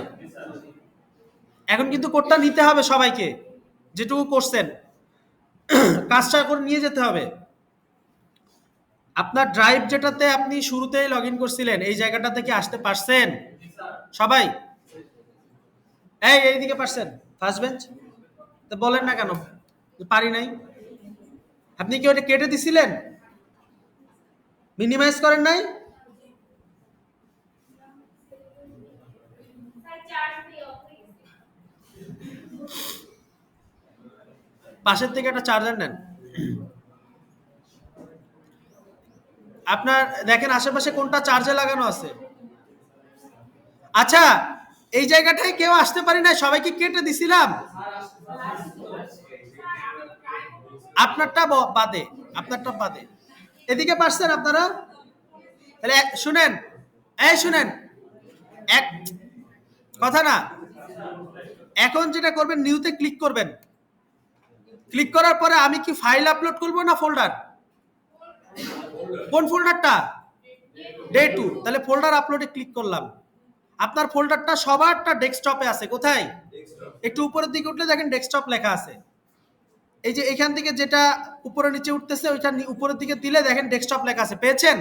এখন কিন্তু কোডটা নিতে হবে সবাইকে, যেটুকু করছেন কাজটা করে নিয়ে যেতে হবে। আপনার ড্রাইভ যেটাতে আপনি শুরুতেই লগ ইন করছিলেন, এই জায়গাটা থেকে আসতে পারছেন সবাই? এইদিকে পারছেন? ফার্স্ট বেঞ্চ, তো বলেন না কেন পারি নাই? আপনি কি ওটা কেটে দিছিলেন, মিনিমাইজ করেন নাই? পাশের থেকে একটা চার্জার নেন। আপনার দেখেন আশেপাশে কোনটা চার্জে লাগানো আছে। আচ্ছা, এই জায়গাটায় কেউ আসতে পারি না, সবাইকে কেটে দিছিলাম, আপনারটা বাদে, আপনারটা বাদে। এদিকে পারছেন আপনারা? তাহলে শুনেন, শুনেন, এক কথা না, এখন যেটা করবেন নিউতে ক্লিক করবেন, ক্লিক করার পরে আমি কি ফাইল আপলোড করব না ফোল্ডার? কোন ফোল্ডারটা? Day two. তাহলে ফোল্ডার আপলোডে ক্লিক করলাম, আপনার ফোল্ডারটা সবারটা ডেস্কটপে আছে, কোথায়? একটু উপরের দিকে উঠলে দেখেন ডেস্কটপ লেখা আছে, এই যে এখান থেকে যেটা উপরে নিচে উঠতেছে ওইটা উপরের দিকে দিলে দেখেন ডেস্কটপ লেখা আছে, পেয়েছেন?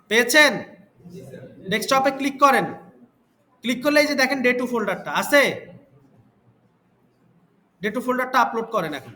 পেয়েছেন? ডেস্কটপে ক্লিক করেন, ক্লিক করলে এই যে দেখেন ডে টু ফোল্ডারটা আছে, ডে টু ফোল্ডারটা আপলোড করেন এখন।